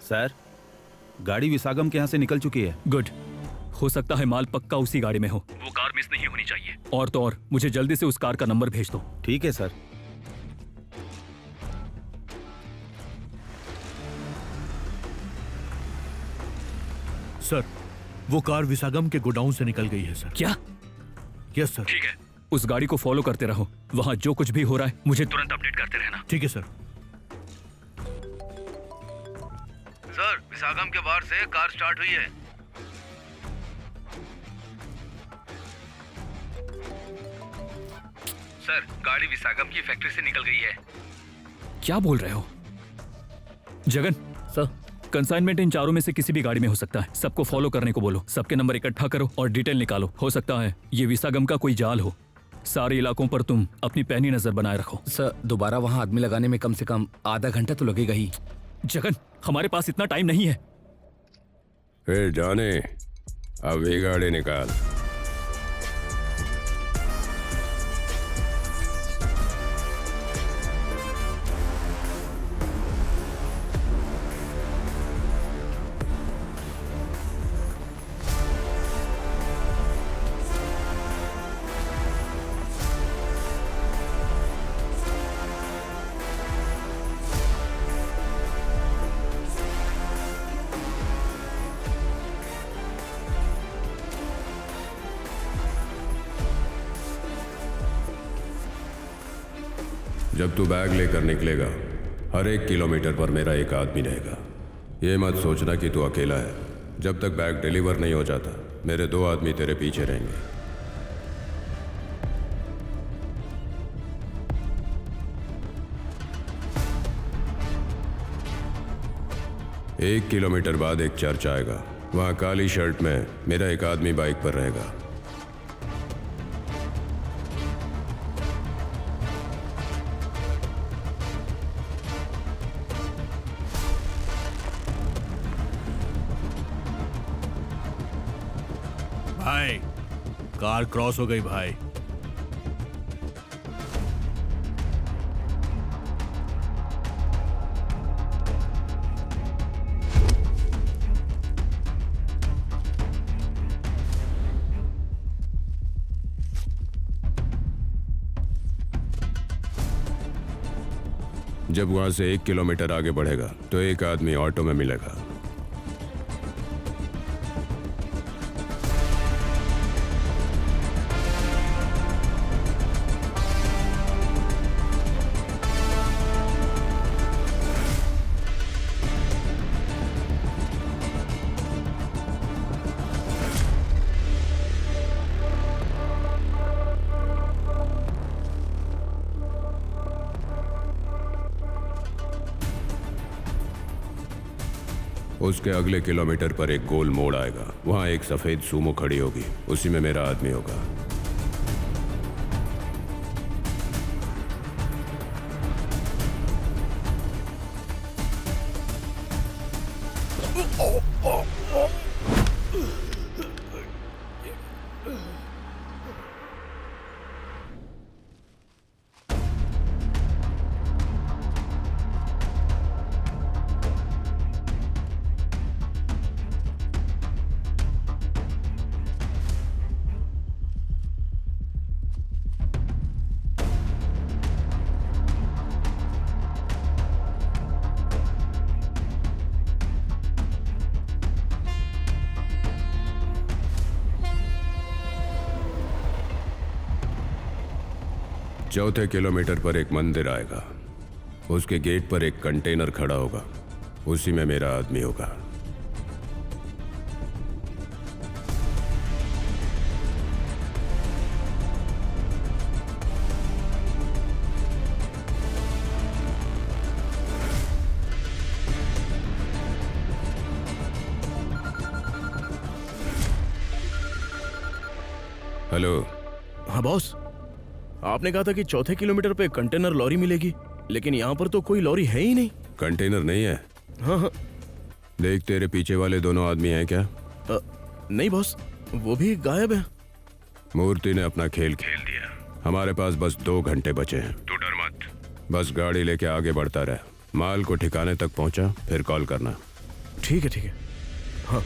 सर, गाड़ी विसागम के यहाँ से निकल चुकी है।
गुड। हो सकता है माल पक्का उसी गाड़ी में हो। वो कार मिस नहीं होनी चाहिए। और तो और मुझे जल्दी से उस कार का नंबर भेज दो।
ठीक है सर।
सर, वो कार विसागम के गोडाउन से निकल गई है सर।
क्या?
Yes sir.
ठीक है, उस गाड़ी को फॉलो करते रहो। वहां जो कुछ भी हो रहा है मुझे तुरंत अपडेट करते रहना।
ठीक है सर।
सर, विसागम के बाहर से कार स्टार्ट हुई है। सर, गाड़ी विसागम की फैक्ट्री से निकल गई है।
क्या बोल रहे हो? जगन
सर,
कंसाइनमेंट इन चारों में से किसी भी गाड़ी में हो सकता है। सबको फॉलो करने को बोलो, सबके नंबर इकट्ठा करो और डिटेल निकालो। हो सकता है ये विसागम का कोई जाल हो। सारे इलाकों पर तुम अपनी पैनी नजर बनाए रखो।
सर, दोबारा वहां आदमी लगाने में कम से कम आधा घंटा तो लगेगा ही।
जगन, हमारे पास इतना टाइम नहीं है।
जाने, अब ये गाड़ी निकाल। जब तू बैग लेकर निकलेगा हर 1 किलोमीटर पर मेरा एक आदमी रहेगा। ये मत सोचना कि तू अकेला है। जब तक बैग डिलीवर नहीं हो जाता मेरे 2 आदमी तेरे पीछे रहेंगे। एक किलोमीटर बाद एक चर्च आएगा, वहां काली शर्ट में मेरा एक आदमी बाइक पर रहेगा।
भाई कार क्रॉस हो गई भाई।
जब वहां से 1 किलोमीटर आगे बढ़ेगा तो एक आदमी ऑटो में मिलेगा। उसके अगले किलोमीटर पर एक गोल मोड़ आएगा, वहां एक सफेद सूमो खड़ी होगी, उसी में मेरा आदमी होगा। चौथे किलोमीटर पर एक मंदिर आएगा, उसके गेट पर एक कंटेनर खड़ा होगा, उसी में मेरा आदमी होगा। हेलो।
हाँ बॉस, आपने कहा था कि चौथे किलोमीटर पे कंटेनर लॉरी मिलेगी, लेकिन यहाँ पर तो कोई लॉरी है ही नहीं।
कंटेनर नहीं है?
हाँ हाँ।
देख तेरे पीछे वाले दोनों आदमी हैं क्या?
नहीं बॉस, वो भी गायब है।
मूर्ति ने अपना खेल खेल दिया। हमारे पास बस 2 घंटे बचे हैं। तू डर मत, बस गाड़ी लेके आगे बढ़ता रह। माल को ठिकाने तक पहुंचा फिर कॉल करना।
ठीक है ठीक है। हाँ।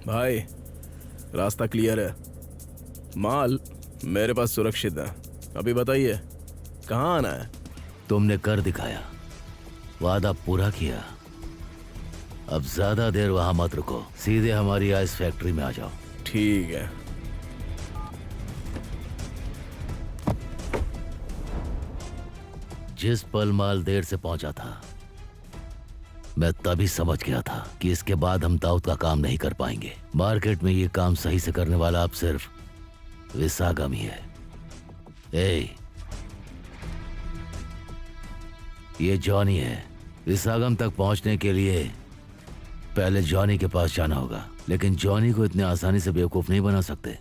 भाई रास्ता क्लियर है, माल मेरे पास सुरक्षित है। अभी बताइए कहाँ आना है?
तुमने कर दिखाया, वादा पूरा किया। अब ज्यादा देर वहां मत रुको, सीधे हमारी आइस फैक्ट्री में आ जाओ।
ठीक है।
जिस पल माल देर से पहुंचा था मैं तभी समझ गया था कि इसके बाद हम दाऊद का काम नहीं कर पाएंगे। मार्केट में ये काम सही से करने वाला अब सिर्फ विसागम ही है। ये जॉनी है। विसागम तक पहुंचने के लिए पहले जॉनी के पास जाना होगा, लेकिन जॉनी को इतने आसानी से बेवकूफ नहीं बना सकते।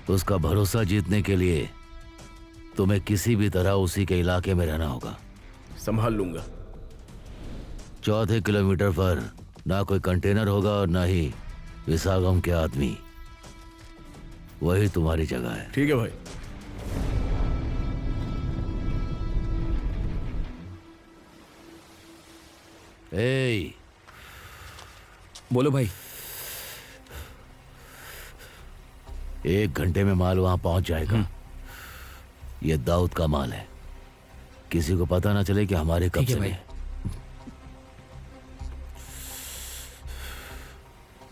उसका भरोसा जीतने के लिए तुम्हें किसी भी तरह उसी के इलाके में रहना होगा।
संभाल लूंगा।
चौथे किलोमीटर पर ना कोई कंटेनर होगा और ना ही विसागम के आदमी। वही तुम्हारी जगह है।
ठीक है भाई।
बोलो भाई।
1 घंटे में माल वहां पहुंच जाएगा। ये दाऊद का माल है, किसी को पता ना चले कि हमारे कब्जे में।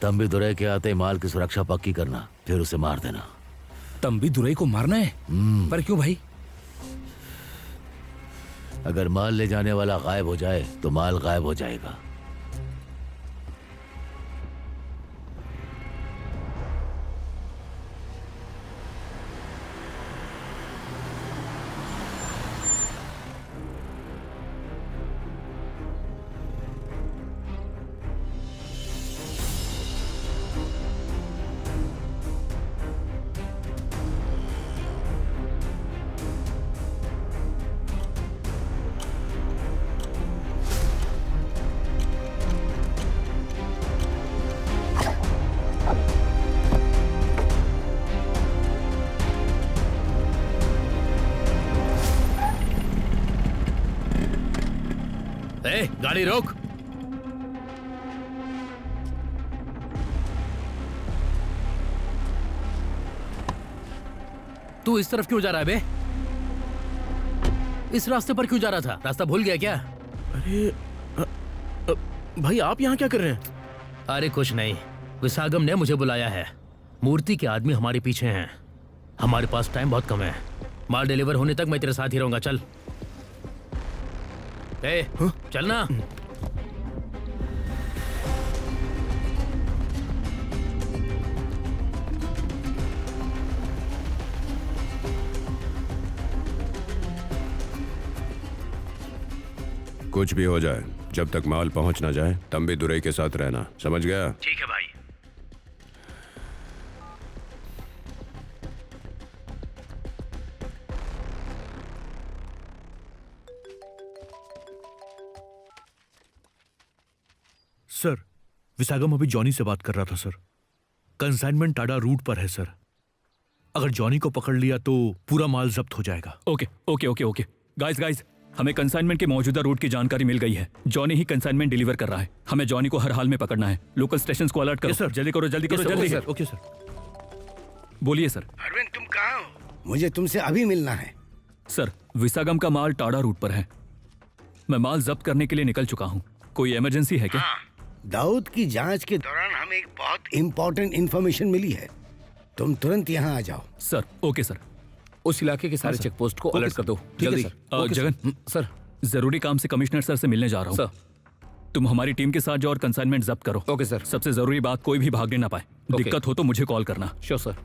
तंबी दुरई के आते माल की सुरक्षा पक्की करना, फिर उसे मार देना।
तंबी दुरई को मारना है? पर क्यों भाई?
अगर माल ले जाने वाला गायब हो जाए तो माल गायब हो जाएगा।
गाड़ी रोक। तू इस तरफ क्यों जा रहा है बे? इस रास्ते पर क्यों जा रहा था? रास्ता भूल गया क्या?
अरे भाई आप यहाँ क्या कर रहे हैं?
अरे कुछ नहीं, विसागम ने मुझे बुलाया है। मूर्ति के आदमी हमारे पीछे हैं। हमारे पास टाइम बहुत कम है। माल डिलीवर होने तक मैं तेरे साथ ही रहूंगा। चल चलना।
कुछ भी हो जाए, जब तक माल पहुंच ना जाए तंबी दुरई के साथ रहना, समझ गया?
ठीक है भाई।
सर, विसागम अभी जॉनी से बात कर रहा था सर। कंसाइनमेंट टाडा रूट पर है सर। अगर जॉनी को पकड़ लिया तो पूरा माल जब्त हो जाएगा।
Okay okay okay okay guys, हमें कंसाइनमेंट के मौजूदा रूट की जानकारी मिल गई है। जॉनी ही कंसाइनमेंट डिलीवर कर रहा है। हमें जॉनी को हर हाल में पकड़ना है। लोकल स्टेशंस को अलर्ट करो।
सर,
जल्दी करो जल्दी करो जल्दी।
Sir, okay sir.
बोलिए सर।
अरविंद तुम कहाँ हो? मुझे तुमसे अभी मिलना है।
सर, विसागम का माल टाडा रूट पर है। मैं माल जब्त करने के लिए निकल चुका हूँ। कोई इमरजेंसी है क्या?
दाऊद की जांच के दौरान हमें एक बहुत इंपॉर्टेंट इंफॉर्मेशन मिली है। तुम तुरंत यहाँ आ जाओ।
Sir, okay sir.
उस इलाके के सारे चेक पोस्ट को अलर्ट कर दो जल्दी।
जगन
सर,
जरूरी काम से कमिश्नर सर से मिलने जा रहा हूँ। तुम हमारी टीम के साथ जाओ और कंसाइनमेंट जब्त करो।
Okay sir.
सबसे जरूरी बात, कोई भी भागने ना पाए। दिक्कत हो तो मुझे कॉल करना।
Sure sir.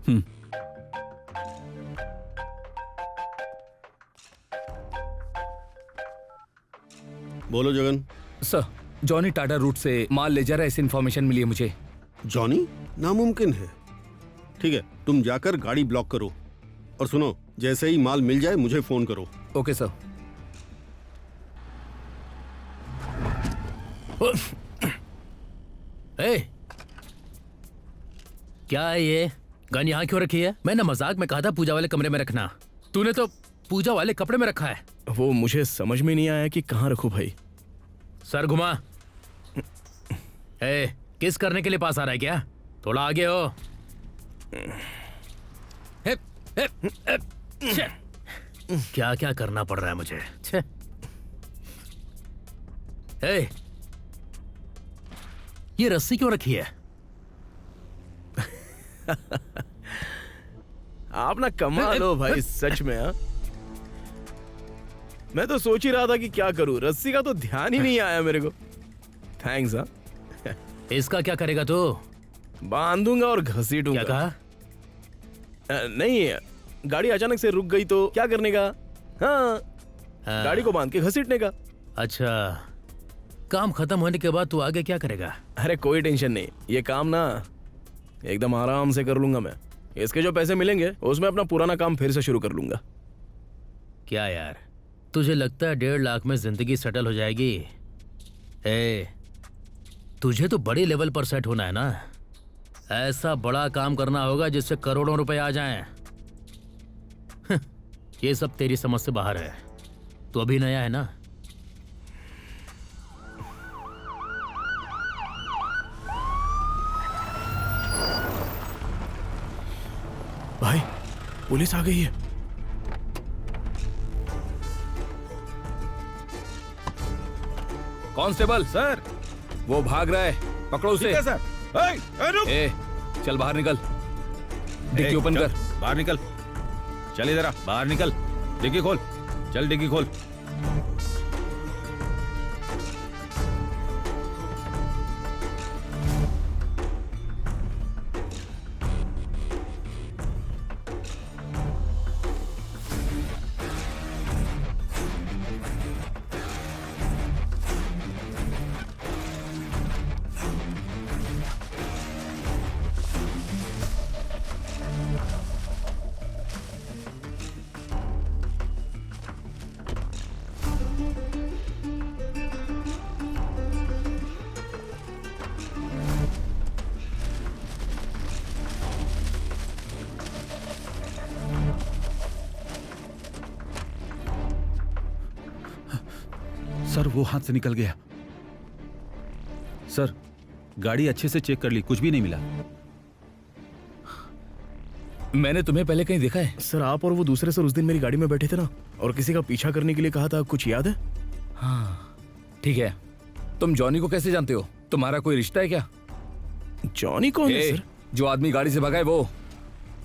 बोलो Jagan.
Sir, Johnny Tata route से माल ले जा रहा है, ऐसी इन्फॉर्मेशन मिली है मुझे।
जॉनी? नामुमकिन है। ठीक है, तुम जाकर गाड़ी ब्लॉक करो और सुनो, जैसे ही माल मिल जाए मुझे फोन करो।
Okay sir.
क्या है ये? गन यहाँ क्यों रखी है? मैंने मजाक में कहा था पूजा वाले कमरे में रखना। तूने तो पूजा वाले कपड़े में रखा है।
वो मुझे समझ में नहीं आया कि कहाँ रखूं भाई।
सर घुमा। किस करने के लिए पास आ रहा है क्या? थोड़ा आगे हो। क्या क्या करना पड़ रहा है मुझे। ये रस्सी क्यों रखी है?
आप ना कमाल हो भाई, सच में। हाँ, मैं तो सोच ही रहा था कि क्या करूं, रस्सी का तो ध्यान ही नहीं आया मेरे को। थैंक्स। हाँ,
इसका क्या करेगा तू?
बांधूंगा और घसीटूंगा।
क्या कहा?
नहीं, गाड़ी अचानक से रुक गई तो क्या करने का? हाँ, गाड़ी को बांध के घसीटने का।
अच्छा, काम खत्म होने के बाद तू आगे क्या करेगा?
अरे कोई टेंशन नहीं, ये काम ना एकदम आराम से कर लूंगा मैं। इसके जो पैसे मिलेंगे उसमें अपना पुराना काम फिर से शुरू कर लूंगा।
क्या यार, तुझे लगता है 1.5 लाख में जिंदगी सेटल हो जाएगी? तुझे तो बड़े लेवल पर सेट होना है ना। ऐसा बड़ा काम करना होगा जिससे करोड़ों रुपए आ जाएं। ये सब तेरी समझ से बाहर है। तू अभी नया है ना।
पुलिस आ गई है।
कांस्टेबल
सर,
वो भाग रहा है, पकड़ो उसे।
ठीक है सर। रुक।
ए, चल बाहर निकल, डिक्की ओपन
चल,
कर।
बाहर निकल, चल इधर आ, बाहर निकल, डिक्की खोल, चल डिक्की खोल। सर वो हाथ से निकल गया। सर गाड़ी अच्छे से चेक कर ली, कुछ भी नहीं मिला।
मैंने तुम्हें पहले कहीं देखा है?
सर आप और वो दूसरे सर उस दिन मेरी गाड़ी में बैठे थे ना, और किसी का पीछा करने के लिए कहा था, कुछ याद है?
हाँ ठीक है। तुम जॉनी को कैसे जानते हो? तुम्हारा कोई रिश्ता है क्या?
जॉनी कौन है सर?
जो आदमी गाड़ी से भगा है वो।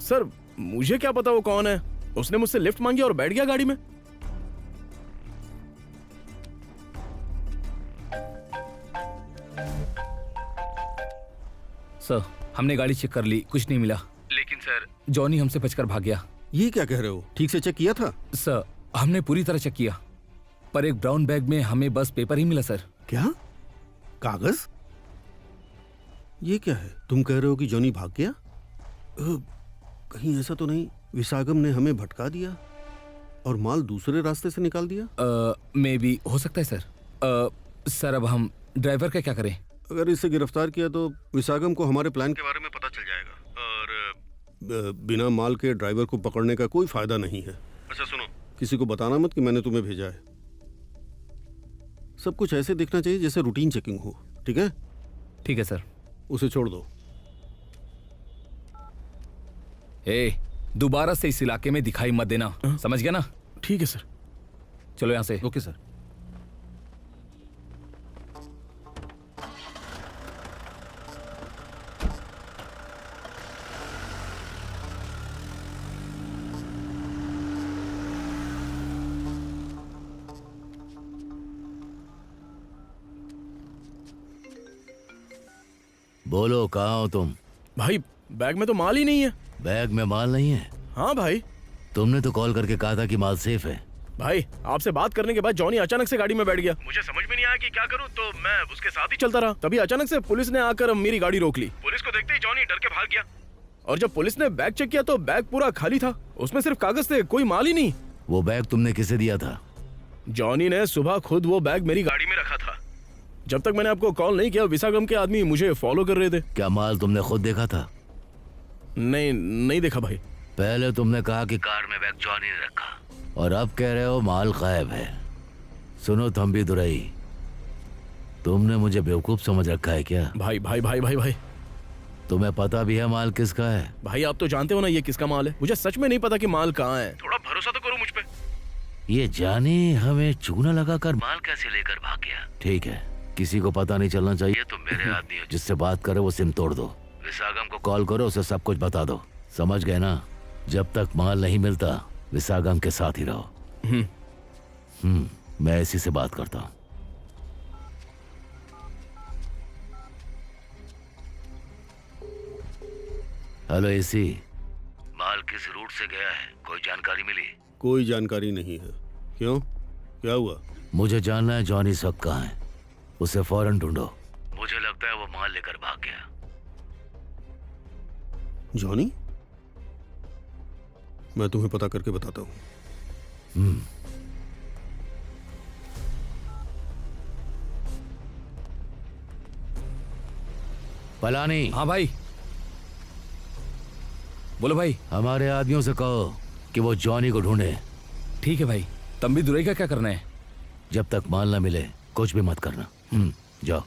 सर मुझे क्या पता वो कौन है, उसने मुझसे लिफ्ट मांगी और बैठ गया गाड़ी में।
सर हमने गाड़ी चेक कर ली, कुछ नहीं मिला। लेकिन सर जॉनी हमसे बचकर भाग गया।
ये क्या कह रहे हो? ठीक से चेक किया था?
सर हमने पूरी तरह चेक किया, पर एक ब्राउन बैग में हमें बस पेपर ही मिला सर।
क्या? कागज? ये क्या है? तुम कह रहे हो कि जॉनी भाग गया? कहीं ऐसा तो नहीं विसागम ने हमें भटका दिया और माल दूसरे रास्ते से निकाल दिया?
मे बी हो सकता है सर। सर अब हम ड्राइवर का क्या करें?
अगर इसे गिरफ्तार किया तो विसागम को हमारे प्लान के बारे में पता चल जाएगा और बिना माल के ड्राइवर को पकड़ने का कोई फायदा नहीं है। अच्छा सुनो, किसी को बताना मत कि मैंने तुम्हें भेजा है। सब कुछ ऐसे दिखना चाहिए जैसे रूटीन चेकिंग हो, ठीक है?
ठीक है सर।
उसे छोड़ दो।
दोबारा से इस इलाके में दिखाई मत देना, समझ गया ना?
ठीक है सर।
चलो यहाँ से।
Okay sir.
बोलो कहाँ हो तुम?
भाई बैग में तो माल ही नहीं है।
बैग में माल नहीं है?
हाँ भाई।
तुमने तो कॉल करके कहा था कि माल सेफ है।
भाई आपसे बात करने के बाद जॉनी अचानक से गाड़ी में बैठ गया। मुझे समझ में नहीं आया कि क्या करूं, तो मैं उसके साथ ही चलता रहा। तभी अचानक से पुलिस ने आकर मेरी गाड़ी रोक ली। पुलिस को देखते ही जॉनी डर के भाग गया, और जब पुलिस ने बैग चेक किया तो बैग पूरा खाली था, उसमें सिर्फ कागज थे, कोई माल ही नहीं।
वो बैग तुमने किसे दिया था?
जॉनी ने सुबह खुद वो बैग मेरी गाड़ी में रखा था। जब तक मैंने आपको कॉल नहीं किया विसागम के आदमी मुझे फॉलो कर रहे थे।
क्या माल तुमने खुद देखा था?
नहीं देखा भाई।
पहले तुमने कहा कि कार में बैग जॉनी ने रखा, और अब कह रहे हो माल गायब है। सुनो थम्बी दुरई, तुमने मुझे बेवकूफ समझ रखा है क्या?
भाई भाई भाई भाई भाई
तुम्हें पता भी है माल किसका है?
भाई आप तो जानते हो ना ये किसका माल है। मुझे सच में नहीं पता कि माल कहाँ है। थोड़ा भरोसा तो करो मुझ पे।
ये जाने हमें चूना लगाकर माल कैसे लेकर भाग गया? ठीक है, किसी को पता नहीं चलना चाहिए। तुम मेरे आदमी हो, जिससे बात करे वो सिम तोड़ दो। विसागम को कॉल करो, उसे सब कुछ बता दो। समझ गए ना? जब तक माल नहीं मिलता विसागम के साथ ही रहो। मैं इसी से बात करता हूँ। हेलो एसी, माल किस रूट से गया है? कोई जानकारी मिली?
कोई जानकारी नहीं है। क्यों, क्या हुआ?
मुझे जानना है जॉनी इस वक्त कहाँ है। उसे फौरन ढूंढो। मुझे लगता है वो माल लेकर भाग गया।
जॉनी? मैं तुम्हें पता करके बताता हूँ।
पलानी।
हाँ भाई। बोलो भाई।
हमारे आदमियों से कहो कि वो जॉनी को ढूंढे।
ठीक है भाई। तंबी दुरई का क्या करना है?
जब तक माल ना मिले कुछ भी मत करना। जाओ।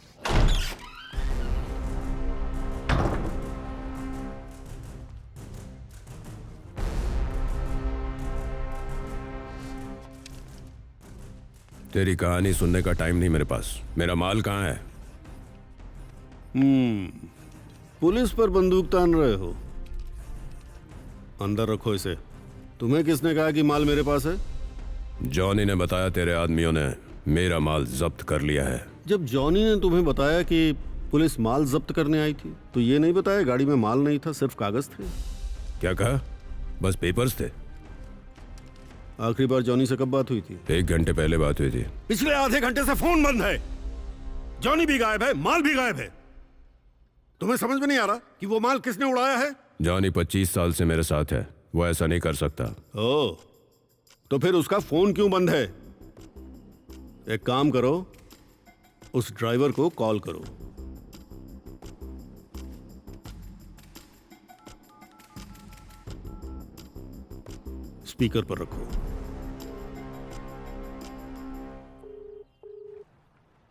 तेरी कहानी सुनने का टाइम नहीं मेरे पास। मेरा माल कहाँ है?
पुलिस पर बंदूक तान रहे हो? अंदर रखो इसे। तुम्हें किसने कहा कि माल मेरे पास है?
जॉनी ने बताया तेरे आदमियों ने मेरा माल जब्त कर लिया है।
जब जॉनी ने तुम्हें बताया कि पुलिस माल जब्त करने आई थी तो ये नहीं बताया गाड़ी में माल नहीं था, सिर्फ कागज थे?
क्या कहा? बस पेपर्स थे।
आखिरी बार जॉनी से कब बात हुई थी?
1 घंटे पहले बात हुई थी।
पिछले आधे घंटे से फोन बंद है। जॉनी भी गायब है, माल भी गायब है। तुम्हें समझ में नहीं आ रहा कि वो माल किसने उड़ाया है?
जॉनी 25 साल से मेरे साथ है, वो ऐसा नहीं कर सकता।
ओ, तो फिर उसका फोन क्यों बंद है? एक काम करो, उस ड्राइवर को कॉल करो। स्पीकर पर रखो।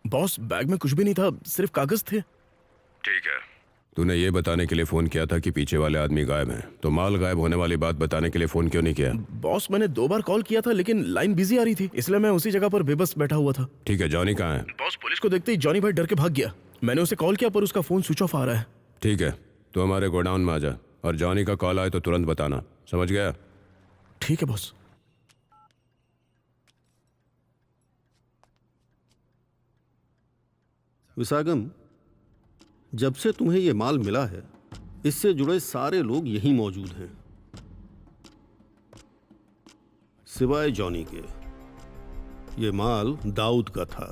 बॉस, बैग में कुछ भी नहीं था, सिर्फ कागज थे।
ठीक है। तूने ये बताने के लिए फोन किया था कि पीछे वाले आदमी गायब हैं, तो माल गायब होने वाली बात बताने के लिए फोन क्यों नहीं किया?
बॉस, मैंने 2 बार कॉल किया था लेकिन लाइन बिजी आ रही थी, इसलिए मैं उसी जगह पर बेबस बैठा हुआ था।
ठीक है, जॉनी कहाँ है?
बॉस, पुलिस को देखते ही जॉनी भाई डर के भाग गया। मैंने उसे कॉल किया पर उसका फोन स्विच ऑफ आ रहा है।
ठीक है, तो हमारे गोडाउन में आ जा और जॉनी का कॉल आए तो तुरंत बताना, समझ गया?
ठीक है बॉस।
विसागम, जब से तुम्हें यह माल मिला है इससे जुड़े सारे लोग यहीं मौजूद हैं सिवाय जॉनी के। यह माल दाऊद का था।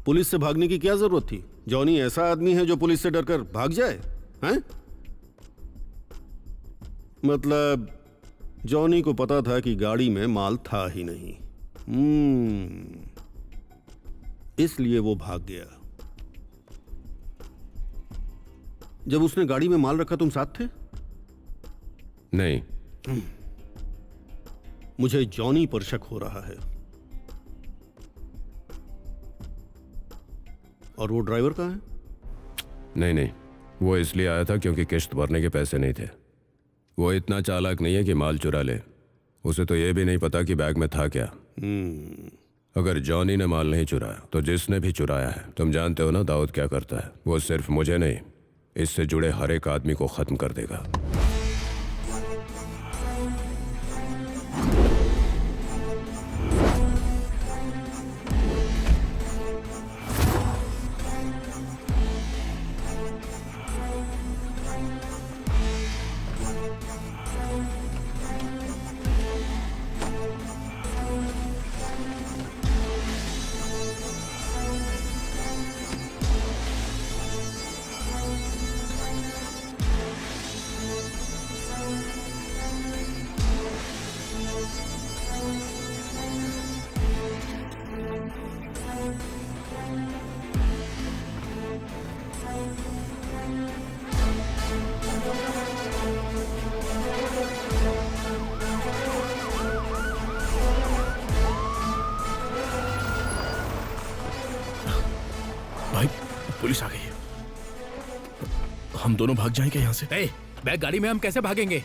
पुलिस से भागने की क्या जरूरत थी? जॉनी ऐसा आदमी है जो पुलिस से डरकर भाग जाए? हैं? मतलब जॉनी को पता था कि गाड़ी में माल था ही नहीं, इसलिए वो भाग गया। जब उसने गाड़ी में माल रखा तुम साथ थे?
नहीं।
मुझे जॉनी पर शक हो रहा है। और वो ड्राइवर कहाँ है?
नहीं, वो इसलिए आया था क्योंकि किश्त भरने के पैसे नहीं थे। वो इतना चालाक नहीं है कि माल चुरा ले। उसे तो यह भी नहीं पता कि बैग में था क्या। अगर जॉनी ने माल नहीं चुराया तो जिसने भी चुराया है, तुम जानते हो ना दाऊद क्या करता है? वो सिर्फ मुझे नहीं, इससे जुड़े हर एक आदमी को खत्म कर देगा।
पुलिस आ गई है। हम दोनों भाग जाएं क्या यहाँ से?
बैग गाड़ी में हम कैसे भागेंगे?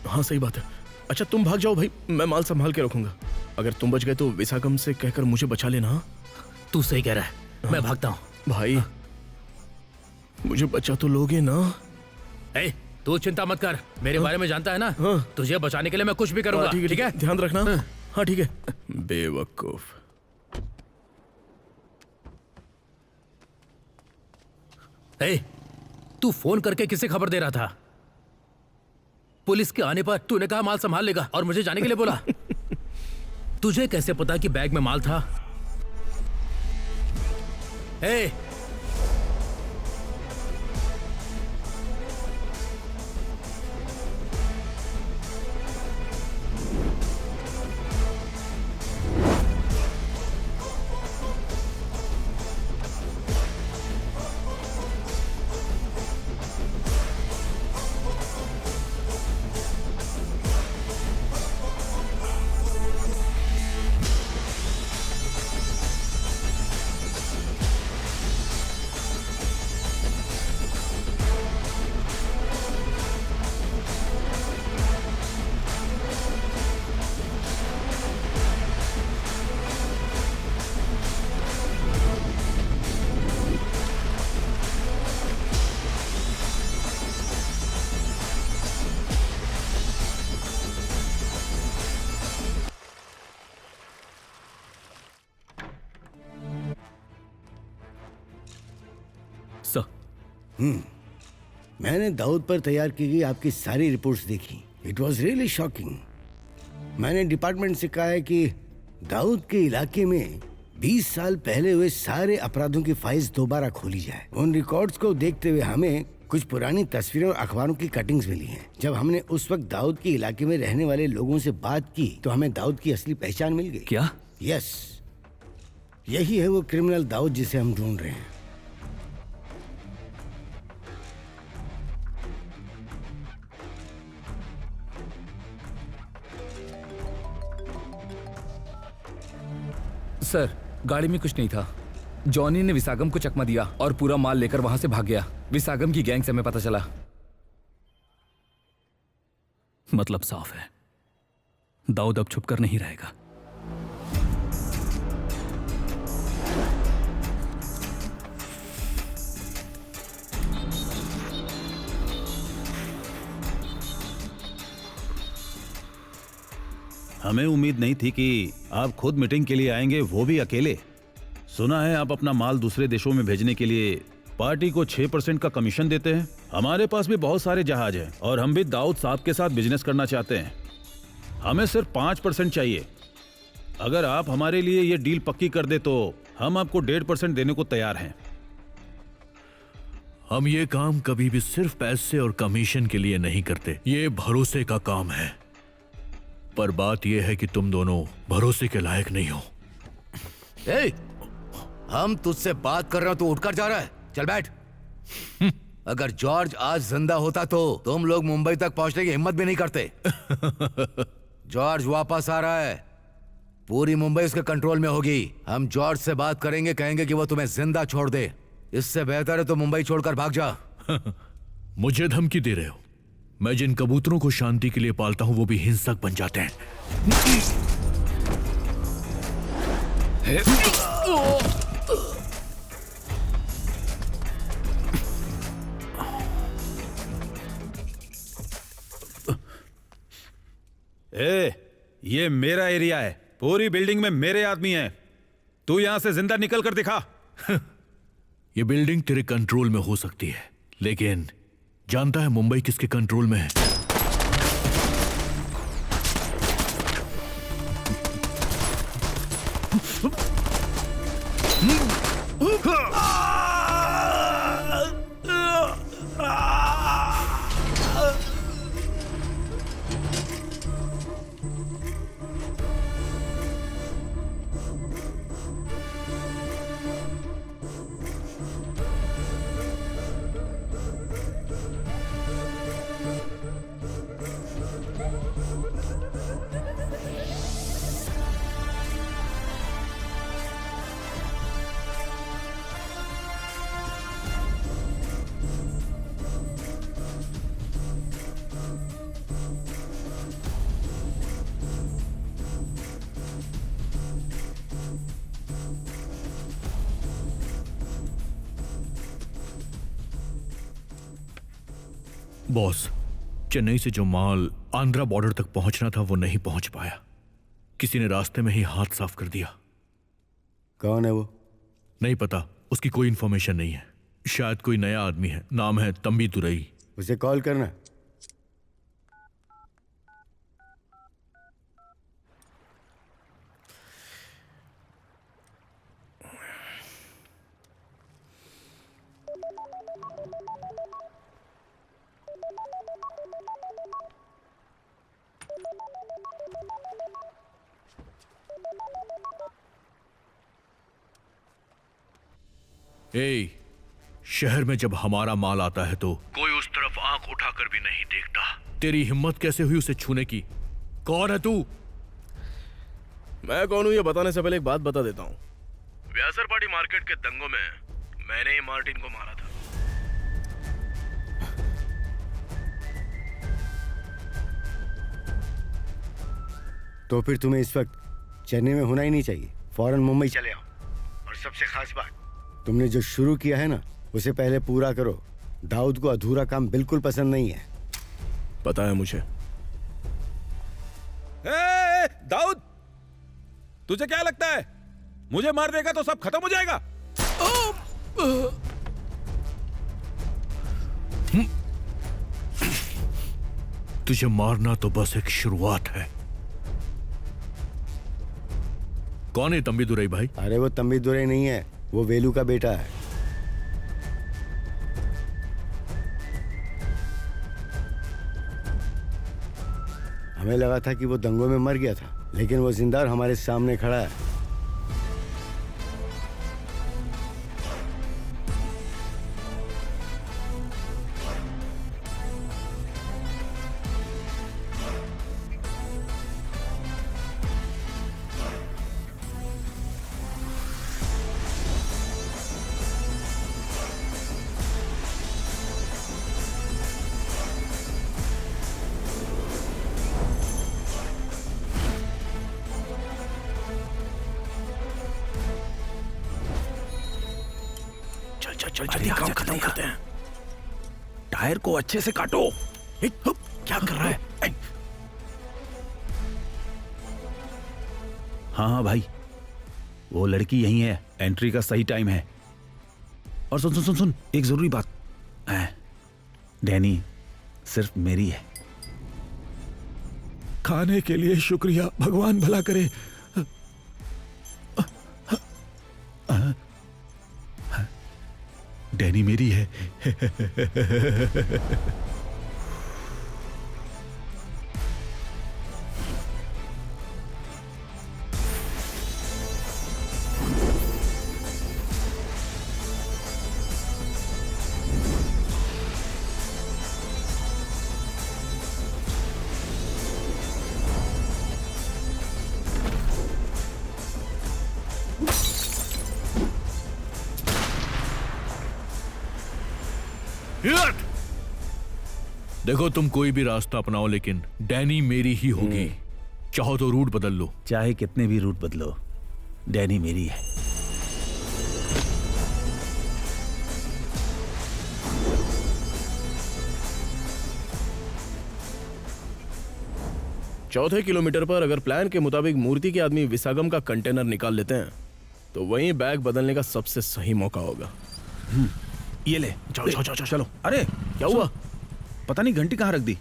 हाँ सही बात है। अच्छा तुम भाग जाओ भाई, मैं माल संभाल के रखूंगा। अगर तुम बच गए तो विसागम से कहकर मुझे बचा लेना।
तू सही कह रहा है, मैं भागता हूँ।
भाई मुझे बचा तो लोगे ना?
तू चिंता मत कर, मेरे बारे में जानता है ना। तुझे बचाने के लिए मैं कुछ भी करूंगा। ठीक है,
ध्यान रखना। हाँ ठीक है। बेवकूफ।
तू फोन करके किसे खबर दे रहा था? पुलिस के आने पर तूने कहा माल संभाल लेगा और मुझे जाने के लिए बोला। तुझे कैसे पता कि बैग में माल था?
मैंने दाऊद पर तैयार की गई आपकी सारी रिपोर्ट्स देखी। It was really shocking. मैंने डिपार्टमेंट से कहा है कि दाऊद के इलाके में 20 साल पहले हुए सारे अपराधों की फाइल्स दोबारा खोली जाए। उन रिकॉर्ड्स को देखते हुए हमें कुछ पुरानी तस्वीरें और अखबारों की कटिंग्स मिली हैं। जब हमने उस वक्त दाऊद के इलाके में रहने वाले लोगों से बात की तो हमें दाऊद की असली पहचान मिल गई।
क्या?
यस, यही है वो क्रिमिनल दाऊद जिसे हम ढूंढ रहे हैं।
सर, गाड़ी में कुछ नहीं था। जॉनी ने विसागम को चकमा दिया और पूरा माल लेकर वहां से भाग गया। विसागम की गैंग से हमें पता चला।
मतलब साफ है, दाऊद अब छुपकर नहीं रहेगा।
हमें उम्मीद नहीं थी कि आप खुद मीटिंग के लिए आएंगे, वो भी अकेले। सुना है आप अपना माल दूसरे देशों में भेजने के लिए पार्टी को 6% का कमीशन देते हैं। हमारे पास भी बहुत सारे जहाज हैं और हम भी दाऊद साहब के साथ बिजनेस करना चाहते हैं। हमें सिर्फ 5% चाहिए। अगर आप हमारे लिए ये डील पक्की कर दे तो हम आपको 1.5% देने को तैयार हैं।
हम ये काम कभी भी सिर्फ पैसे और कमीशन के लिए नहीं करते। ये भरोसे का काम है। पर बात यह है कि तुम दोनों भरोसे के लायक नहीं हो।
ए, हम तुझसे बात कर रहे हो तो उठकर जा रहा है। चल बैठ। अगर जॉर्ज आज जिंदा होता तो तुम लोग मुंबई तक पहुंचने की हिम्मत भी नहीं करते। जॉर्ज वापस आ रहा है, पूरी मुंबई उसके कंट्रोल में होगी। हम जॉर्ज से बात करेंगे, कहेंगे कि वो तुम्हें जिंदा छोड़ दे। इससे बेहतर है तो मुंबई छोड़कर भाग जा।
मुझे धमकी दे रहे हो? मैं जिन कबूतरों को शांति के लिए पालता हूं वो भी हिंसक बन जाते हैं।
ये मेरा एरिया है। पूरी बिल्डिंग में मेरे आदमी हैं। तू यहां से जिंदा निकल कर दिखा।
ये बिल्डिंग तेरे कंट्रोल में हो सकती है, लेकिन जानता है मुंबई किसके कंट्रोल में है? बॉस, चेन्नई से जो माल आंध्रा बॉर्डर तक पहुंचना था वो नहीं पहुंच पाया। किसी ने रास्ते में ही हाथ साफ कर दिया।
कौन है वो?
नहीं पता, उसकी कोई इंफॉर्मेशन नहीं है। शायद कोई नया आदमी है, नाम है तंबी तुरई।
उसे कॉल करना।
ए, शहर में जब हमारा माल आता है तो कोई उस तरफ आंख उठाकर भी नहीं देखता। तेरी हिम्मत कैसे हुई उसे छूने की? कौन है तू?
मैं कौन हूं ये बताने से पहले एक बात बता देता हूं। व्यासरपाटी मार्केट के दंगों में मैंने ही मार्टिन को मारा था।
तो फिर तुम्हें इस वक्त चेन्नई में होना ही नहीं चाहिए। फौरन मुंबई चले आओ। और सबसे खास बात, तुमने जो शुरू किया है ना, उसे पहले पूरा करो। दाऊद को अधूरा काम बिल्कुल पसंद नहीं है।
पता है मुझे।
दाऊद, तुझे क्या लगता है मुझे मार देगा तो सब खत्म हो जाएगा?
तुझे मारना तो बस एक शुरुआत है। कौन है तंबीदुरई भाई?
अरे वो तंबीदुरई नहीं है, वो वेलू का बेटा है। हमें लगा था कि वो दंगों में मर गया था, लेकिन वो जिंदा और हमारे सामने खड़ा है।
चल जल्दी काम खत्म करते हैं। टायर को अच्छे से काटो। क्या कर रहा है?
हाँ हाँ भाई, वो लड़की यही है, एंट्री का सही टाइम है। और सुन सुन सुन सुन, एक जरूरी बात, डैनी सिर्फ मेरी है।
खाने के लिए शुक्रिया, भगवान भला करे।
डैनी मेरी है।
देखो, तुम कोई भी रास्ता अपनाओ, लेकिन डैनी मेरी ही होगी। चाहो तो रूट बदल लो।
चाहे कितने भी रूट बदलो, डैनी मेरी है।
चौथे किलोमीटर पर अगर प्लान के मुताबिक मूर्ति के आदमी विसागम का कंटेनर निकाल लेते हैं तो वहीं बैग बदलने का सबसे सही मौका होगा।
ये ले,
जाओ जाओ जाओ
चलो। अरे
क्या हुआ?
पता नहीं घंटी कहाँ रख दी।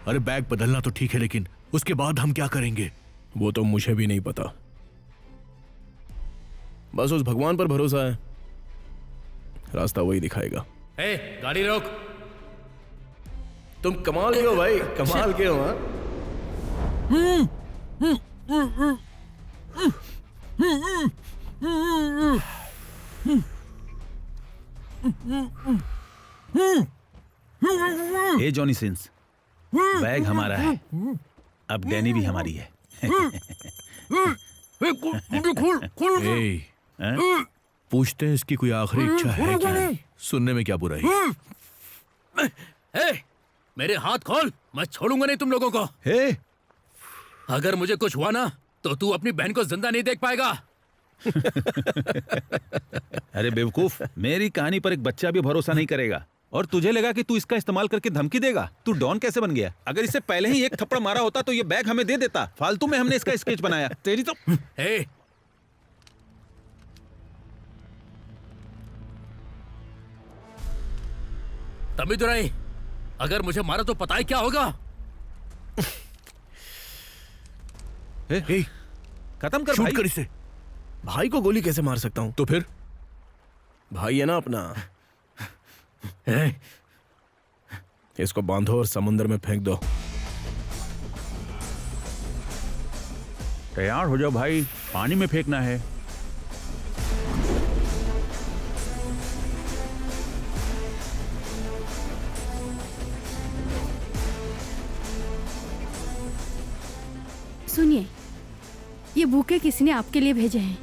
अरे बैग बदलना तो ठीक है, लेकिन उसके बाद हम क्या करेंगे?
वो तो मुझे भी नहीं पता। बस उस भगवान पर भरोसा है, रास्ता वही दिखाएगा।
ए, गाड़ी रोक।
तुम कमाल के हो भाई, कमाल के हो।
ए जॉनी सिंस, बैग हमारा है, अब डैनी भी हमारी है।
पूछते हैं इसकी कोई आखिरी इच्छा है क्या? सुनने में क्या बुराई?
मेरे हाथ खोल, मैं छोड़ूंगा नहीं तुम लोगों को। अगर मुझे कुछ हुआ ना तो तू अपनी बहन को जिंदा नहीं देख पाएगा।
अरे बेवकूफ, मेरी कहानी पर एक बच्चा भी भरोसा नहीं करेगा। और तुझे लगा कि तू इसका इस्तेमाल करके धमकी देगा? तू डॉन कैसे बन गया? अगर इससे पहले ही एक थप्पड़ मारा होता तो ये बैग हमें दे देता। फालतू में हमने इसका स्केच बनाया। तेरी तो
तंबीदुरई, अगर मुझे मारा तो पता है क्या होगा?
खत्म कर,
शूट कर इसे। भाई को गोली कैसे मार सकता हूं?
तो फिर
भाई है ना अपना। इसको बांधो और समुद्र में फेंक दो।
तैयार हो जाओ भाई, पानी में फेंकना है।
सुनिए, ये बुके किसी ने आपके लिए भेजे हैं।